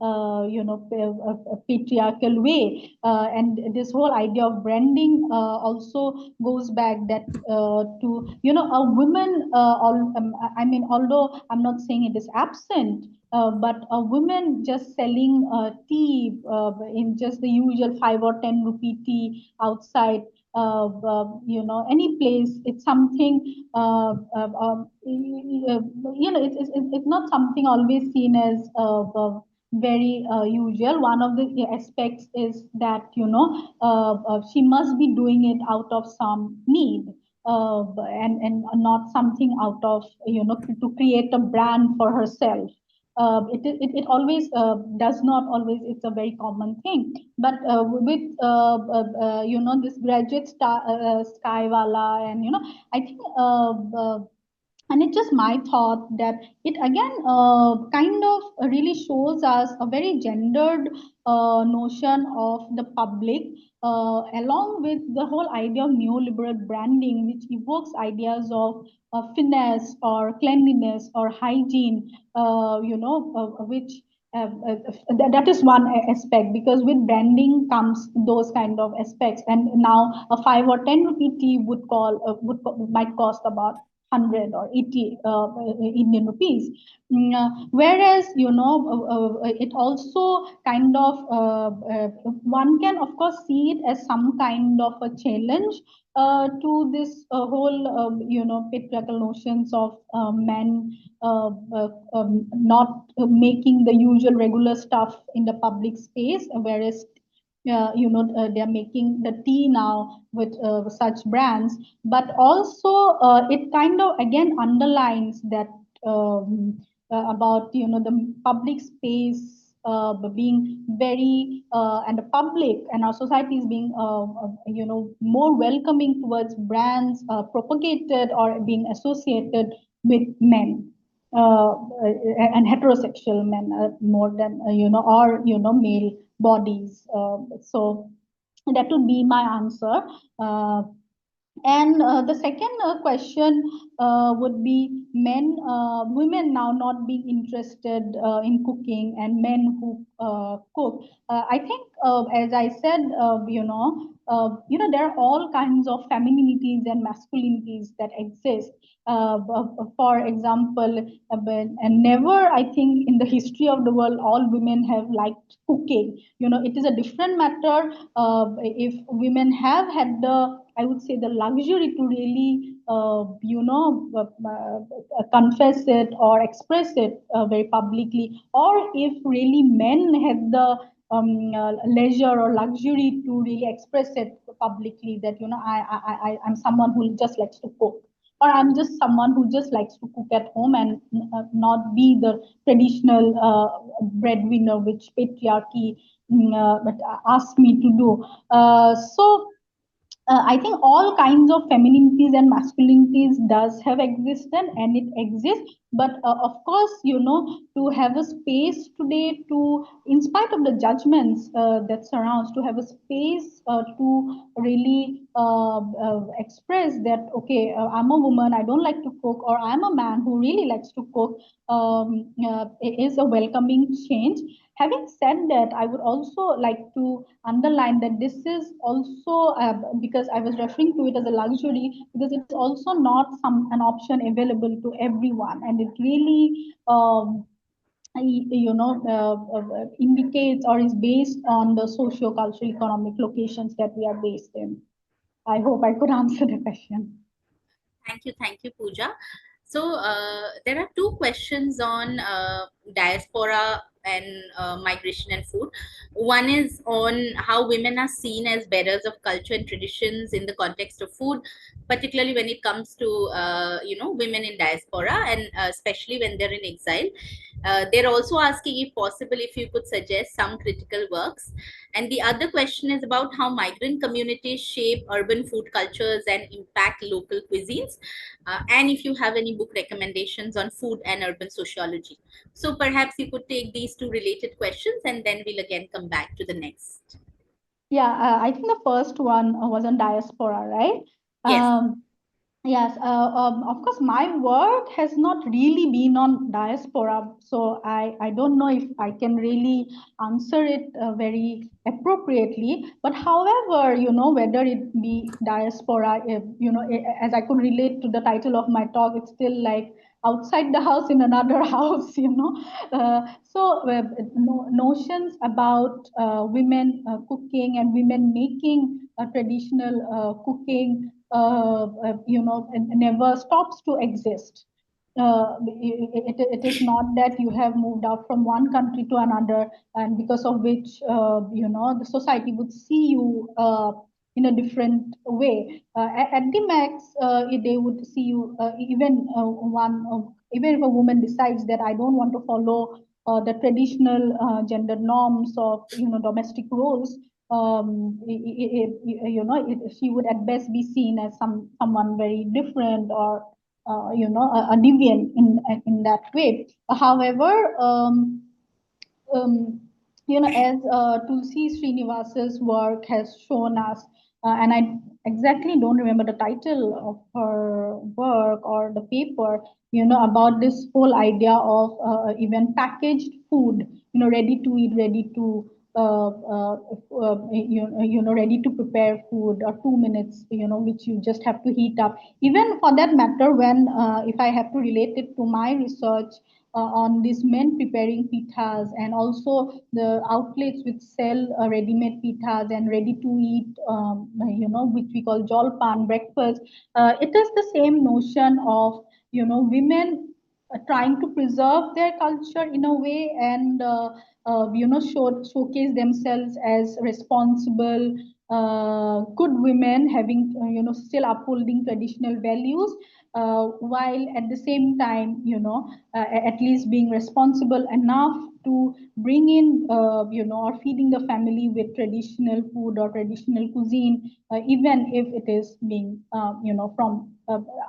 patriarchal way. And this whole idea of branding also goes back that to, a woman, I mean, although I'm not saying it is absent, but a woman just selling tea in just the usual 5 or 10 rupee tea outside any place. It's something, it's not something always seen as very usual. One of the aspects is that, she must be doing it out of some need. And not something out of, to create a brand for herself. It always does not always, it's a very common thing. But with this graduate skywala, and I think and it's just my thought that it again kind of really shows us a very gendered notion of the public, along with the whole idea of neoliberal branding, which evokes ideas of finesse or cleanliness or hygiene, which that is one aspect, because with branding comes those kind of aspects. And now a 5 or 10 rupee tea might cost about 100 or 80 Indian rupees. Whereas, it also kind of, one can of course see it as some kind of a challenge to this whole, patriarchal notions of men not making the usual regular stuff in the public space, whereas they're making the tea now with such brands. But also it kind of again underlines that about the public space being very and the public and our society is being more welcoming towards brands propagated or being associated with men, and heterosexual men, more than or male bodies. So that would be my answer. And the second question would be women now not being interested in cooking, and men who cook. I think, as I said, there are all kinds of femininities and masculinities that exist. For example, and never, I think, in the history of the world, all women have liked cooking. It is a different matter if women have had the, I would say, the luxury to really, confess it or express it very publicly, or if really men had the leisure or luxury to really express it publicly, that I'm someone who just likes to cook, or I'm just someone who just likes to cook at home and not be the traditional breadwinner which patriarchy asks me to do. I think all kinds of femininities and masculinities does have existed, and it exists. But of course, to have a space today to, in spite of the judgments that surrounds, to have a space to really express that, okay, I'm a woman, I don't like to cook, or I'm a man who really likes to cook, is a welcoming change. Having said that, I would also like to underline that this is also, because I was referring to it as a luxury, because it's also not an option available to everyone, and it really indicates or is based on the socio-cultural economic locations that we are based in. I hope I could answer the question. Thank you, Pooja. So there are two questions on diaspora and migration and food. One is on how women are seen as bearers of culture and traditions in the context of food, particularly when it comes to women in diaspora, and especially when they're in exile. They're also asking, if possible, if you could suggest some critical works. And the other question is about how migrant communities shape urban food cultures and impact local cuisines. And if you have any book recommendations on food and urban sociology. So perhaps you could take these two related questions, and then we'll again come back to the next. Yeah, I think the first one was on diaspora, right? Yes. Yes, of course, my work has not really been on diaspora, so I don't know if I can really answer it very appropriately. But however, whether it be diaspora, as I could relate to the title of my talk, it's still like outside the house in another house, notions about women cooking and women making traditional cooking, never stops to exist. It is not that you have moved out from one country to another, and because of which the society would see you in a different way. At the max, they would see you, even if a woman decides that I don't want to follow the traditional gender norms of domestic roles. She would at best be seen as someone very different, or a deviant in that way. However, as Tulsi Srinivasa's work has shown us, and I exactly don't remember the title of her work or the paper, about this whole idea of even packaged food, ready to eat, ready to ready to prepare food, or 2 minutes, which you just have to heat up. Even for that matter, when if I have to relate it to my research on these men preparing pitas, and also the outlets which sell ready-made pitas and ready-to-eat, which we call jolpan breakfast. It is the same notion of women trying to preserve their culture in a way, and showcase themselves as responsible, good women, having still upholding traditional values, while at the same time, at least being responsible enough to bring in, or feeding the family with traditional food or traditional cuisine, even if it is being, from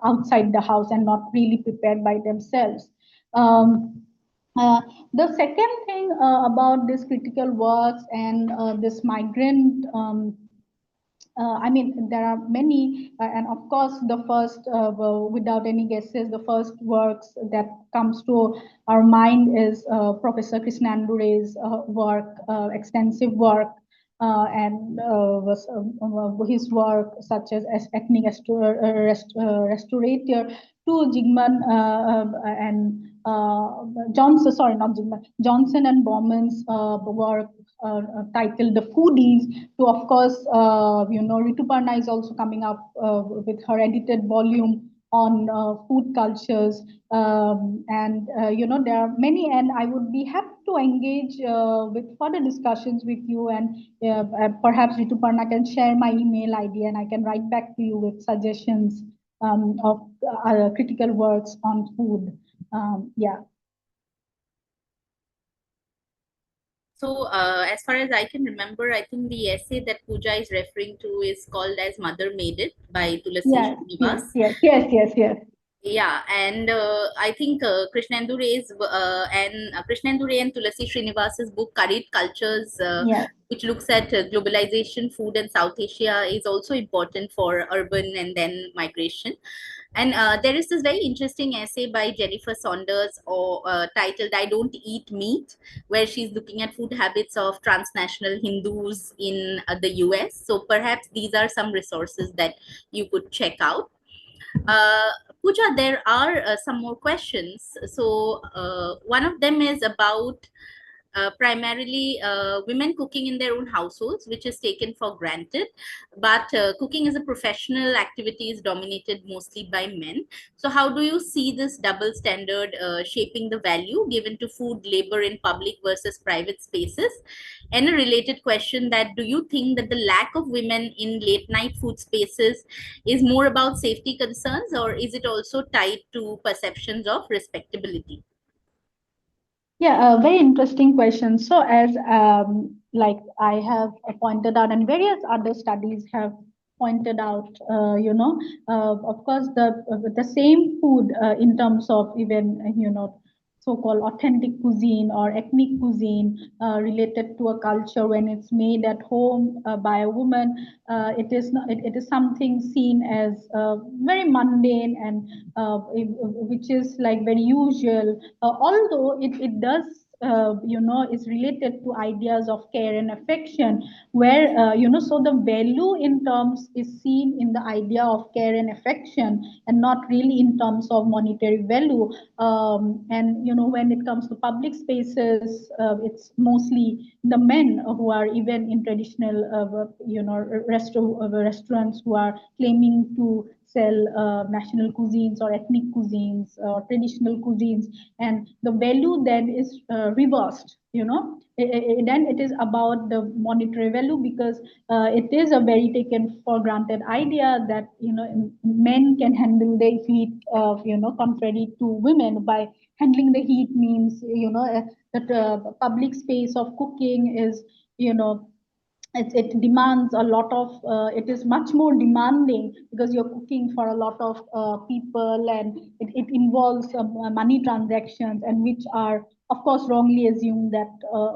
outside the house and not really prepared by themselves. Um, the second thing about this critical works and this migrant, I mean, there are many, and of course, the first, without any guesses, the first works that comes to our mind is Professor Krishnandure's work, extensive work, and his work such as ethnic restorator, to Jigman and Johnson, sorry, not Jigman, Johnson and Bowman's work titled The Foodies, to, of course, Rituparna is also coming up with her edited volume on food cultures. And, there are many, and I would be happy to engage with further discussions with you, and perhaps Rituparna can share my email ID, and I can write back to you with suggestions of critical works on food. Yeah. So, as far as I can remember, I think the essay that Pooja is referring to is called as Mother Made It by Tulasi Yes, Srinivas. yes. Yeah, and I think Krishnendure's and Krishnendure and Tulasi Srinivas's book Curried Cultures, yes. which looks at globalization, food, and South Asia, is also important for urban and then migration. And there is this very interesting essay by Jennifer Saunders, or titled "I Don't Eat Meat," where she's looking at food habits of transnational Hindus in the US. So perhaps these are some resources that you could check out. Uh, Pooja, there are some more questions. So one of them is about primarily women cooking in their own households, which is taken for granted. But cooking as a professional activity is dominated mostly by men. So how do you see this double standard shaping the value given to food labor in public versus private spaces? And a related question, that do you think that the lack of women in late night food spaces is more about safety concerns, or is it also tied to perceptions of respectability? Yeah, a very interesting question. So, as like I have pointed out, and various other studies have pointed out, of course, the same food in terms of even so-called authentic cuisine or ethnic cuisine related to a culture, when it's made at home by a woman, it is not, it is something seen as very mundane, and which is like very usual, although it does is related to ideas of care and affection, where so the value in terms is seen in the idea of care and affection, and not really in terms of monetary value. And when it comes to public spaces, it's mostly the men who are even in traditional restaurants, who are claiming to sell national cuisines or ethnic cuisines or traditional cuisines, and the value then is reversed. Then it is about the monetary value, because it is a very taken for granted idea that men can handle the heat, contrary to women. By handling the heat means that public space of cooking is it demands a lot of it is much more demanding, because you're cooking for a lot of people, and it involves money transactions, and which are of course wrongly assumed that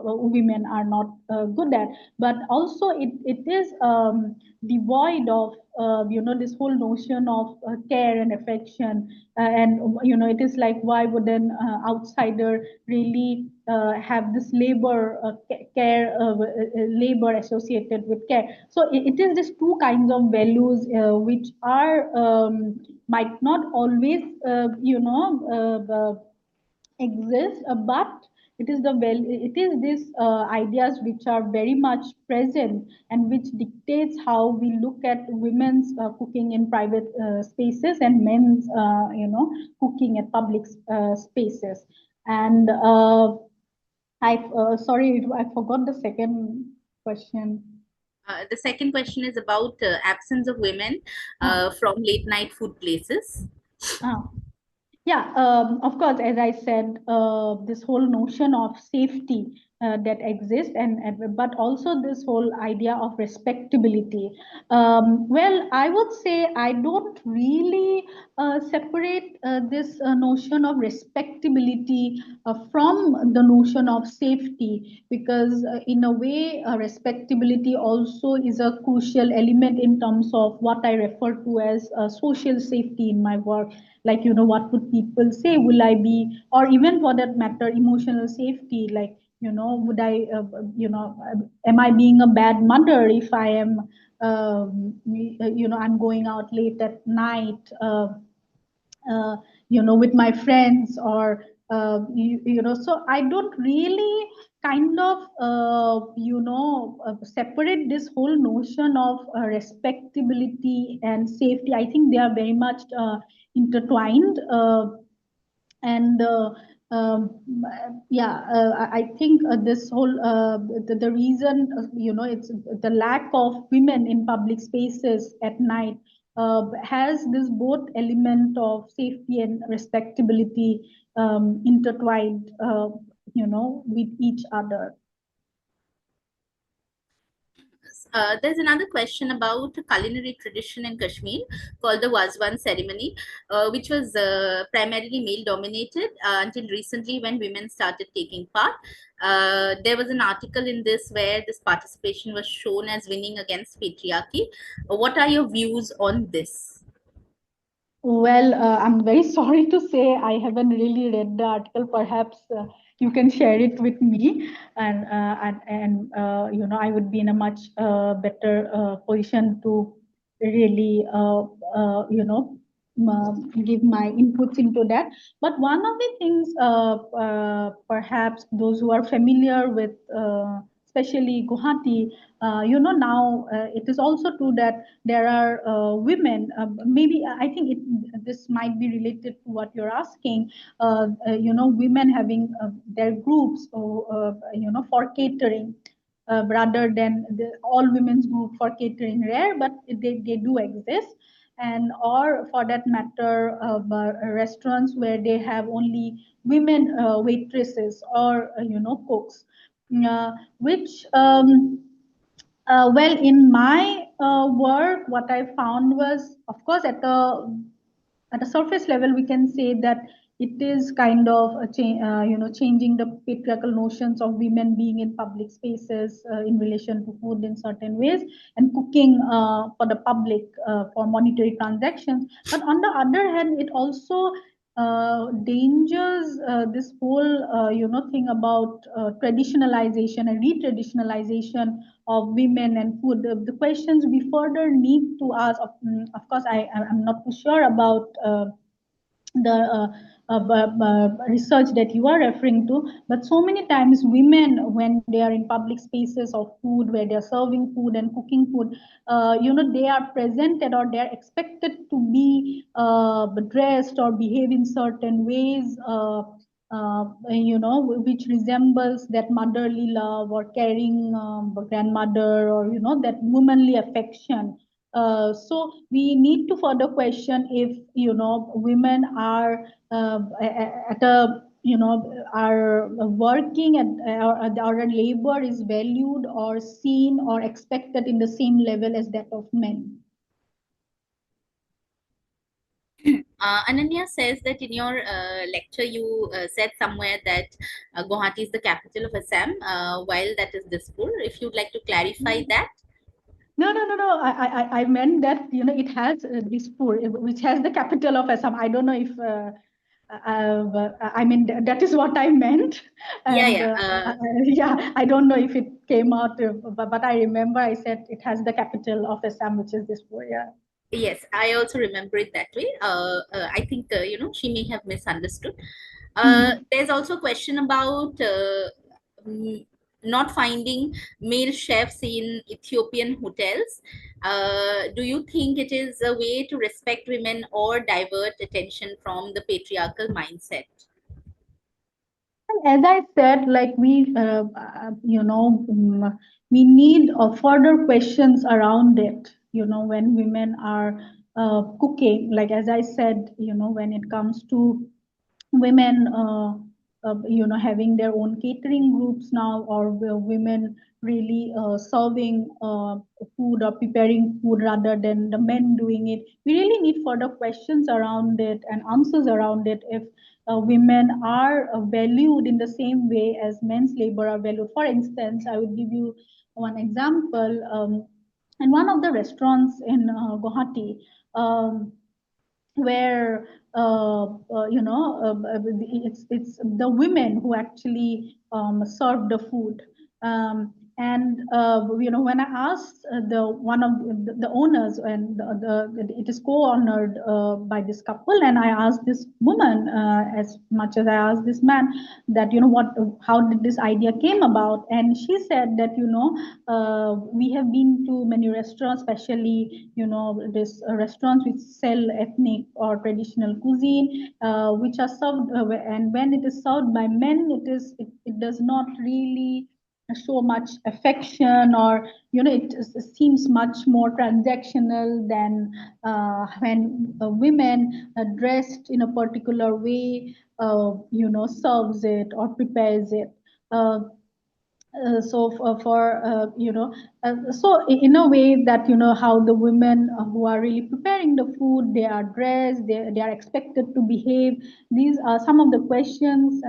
women are not good at. But also it is devoid of this whole notion of care and affection, and it is like, why would an outsider really have this labor care labor associated with care? So it is these two kinds of values which are might not always exist, but it is these ideas which are very much present, and which dictates how we look at women's cooking in private spaces, and men's cooking at public spaces. And I sorry, I forgot the second question. The second question is about absence of women from late night food places. Ah. Yeah, of course, as I said, this whole notion of safety that exists, and but also this whole idea of respectability. Well, I would say I don't really separate this notion of respectability from the notion of safety, because in a way, respectability also is a crucial element in terms of what I refer to as social safety in my work. Like, what would people say? Will I be, or even for that matter, emotional safety? Like, would I, am I being a bad mother if I am, I'm going out late at night? Uh, with my friends, or so I don't really kind of separate this whole notion of respectability and safety. I think they are very much intertwined, and yeah, I think this whole the reason it's the lack of women in public spaces at night has this both element of safety and respectability intertwined with each other. There's another question about a culinary tradition in Kashmir called the Wazwan ceremony, which was primarily male dominated until recently when women started taking part. There was an article in this where this participation was shown as winning against patriarchy. What are your views on this? Well, I'm very sorry to say I haven't really read the article. Perhaps you can share it with me, and I would be in a much better position to really give my inputs into that. But one of the things, perhaps those who are familiar with, especially Guwahati, now it is also true that there are women. Maybe I think this might be related to what you're asking. Women having their groups, or for catering. Rather than the all women's group for catering, rare, but they do exist. And or for that matter, restaurants where they have only women waitresses, or cooks, which well, in my work, what I found was, of course, at a surface level, we can say that it is kind of changing the patriarchal notions of women being in public spaces in relation to food in certain ways, and cooking for the public for monetary transactions. But on the other hand, it also dangers this whole thing about traditionalization and retraditionalization of women and food. The questions we further need to ask. Of course, I'm not too sure about the research that you are referring to, but so many times women, when they are in public spaces of food, where they are serving food and cooking food, they are presented or they are expected to be dressed or behave in certain ways, which resembles that motherly love or caring grandmother, or that womanly affection. So we need to further question if women are at a are working at or labor is valued or seen or expected in the same level as that of men. Ananya says that in your lecture you said somewhere that Guwahati is the capital of Assam, while that is Dispur. If you'd like to clarify that. No. I meant that it has Dispur, which has the capital of Assam. I don't know if I mean that is what I meant, Yeah, and yeah. yeah, I don't know if it came out, but I remember I said it has the capital of Assam, which is Dispur. Yeah. Yes, I also remember it that way. I think she may have misunderstood. Hmm. There's also a question about mm, not finding male chefs in Ethiopian hotels. Do you think it is a way to respect women or divert attention from the patriarchal mindset? As I said, like we need further questions around it. When women are cooking, like as I said, when it comes to women having their own catering groups now, or women really serving food or preparing food rather than the men doing it. We really need further questions around it and answers around it, if women are valued in the same way as men's labor are valued. For instance, I would give you one example. In one of the restaurants in Guwahati, where it's the women who actually serve the food. And when I asked the one of the owners, and it is co-honored by this couple, and I asked this woman as much as I asked this man that how did this idea came about, and she said that we have been to many restaurants, especially this restaurants which sell ethnic or traditional cuisine, which are served, and when it is served by men, it does not really show much affection, or it seems much more transactional than when women dressed in a particular way serves it or prepares it. uh, so for so in a way that how the women who are really preparing the food, they are dressed, they are expected to behave. These are some of the questions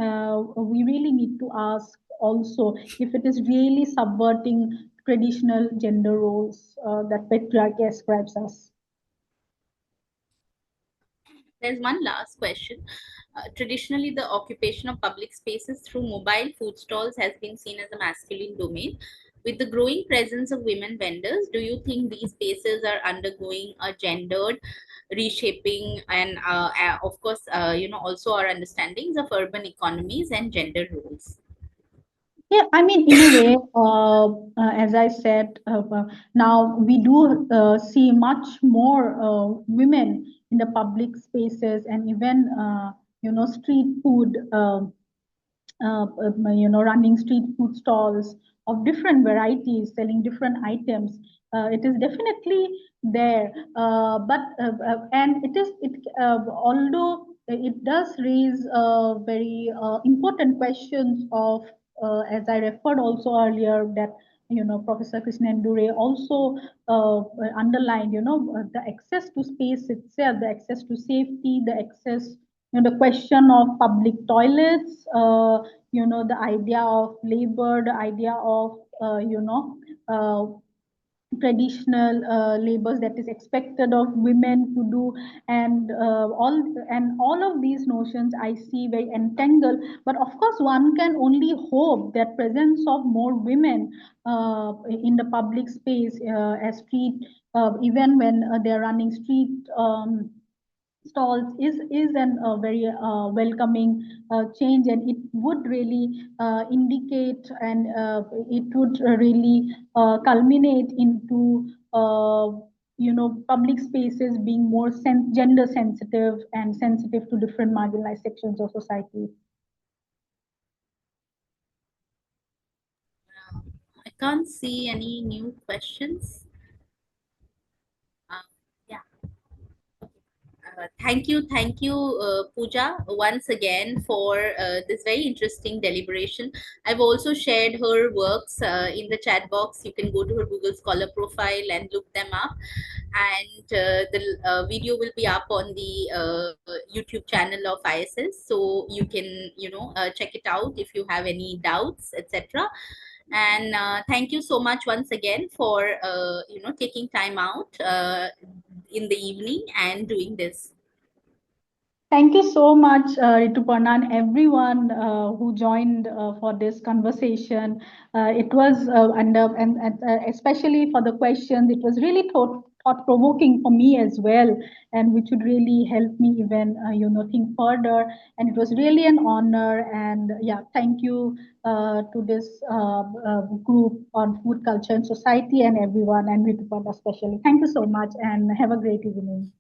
we really need to ask also, if it is really subverting traditional gender roles that patriarchy ascribes us. There's one last question. Traditionally, the occupation of public spaces through mobile food stalls has been seen as a masculine domain. With the growing presence of women vendors, do you think these spaces are undergoing a gendered reshaping? And of course, also our understandings of urban economies and gender roles. Yeah, I mean, in a way, as I said, now we do see much more women in the public spaces, and even street food. Running street food stalls of different varieties, selling different items. It is definitely there, and although it does raise very important questions of, as I referred also earlier, that Professor Krishnan Dure also underlined, the access to space itself, the access to safety, the access, the question of public toilets, the idea of labor, the idea of uh, traditional labors that is expected of women to do, and all of these notions I see very entangled. But of course one can only hope that presence of more women in the public space, as street even when they're running street stalls, is an very welcoming change, and it would really indicate, and it would really culminate into public spaces being more gender sensitive and sensitive to different marginalized sections of society. I can't see any new questions. Yeah. Thank you, Pooja, once again for this very interesting deliberation. I've also shared her works in the chat box. You can go to her Google Scholar profile and look them up. And the video will be up on the YouTube channel of ISS, so you can check it out if you have any doubts, etc. And thank you so much once again for taking time out in the evening and doing this. Thank you so much, Rituparna, and everyone who joined for this conversation. It was, and especially for the questions, it was really thought-provoking for me as well, and which would really help me even, think further. And it was really an honor. And yeah, thank you to this group on food culture and society, and everyone, and Rituparna especially. Thank you so much, and have a great evening.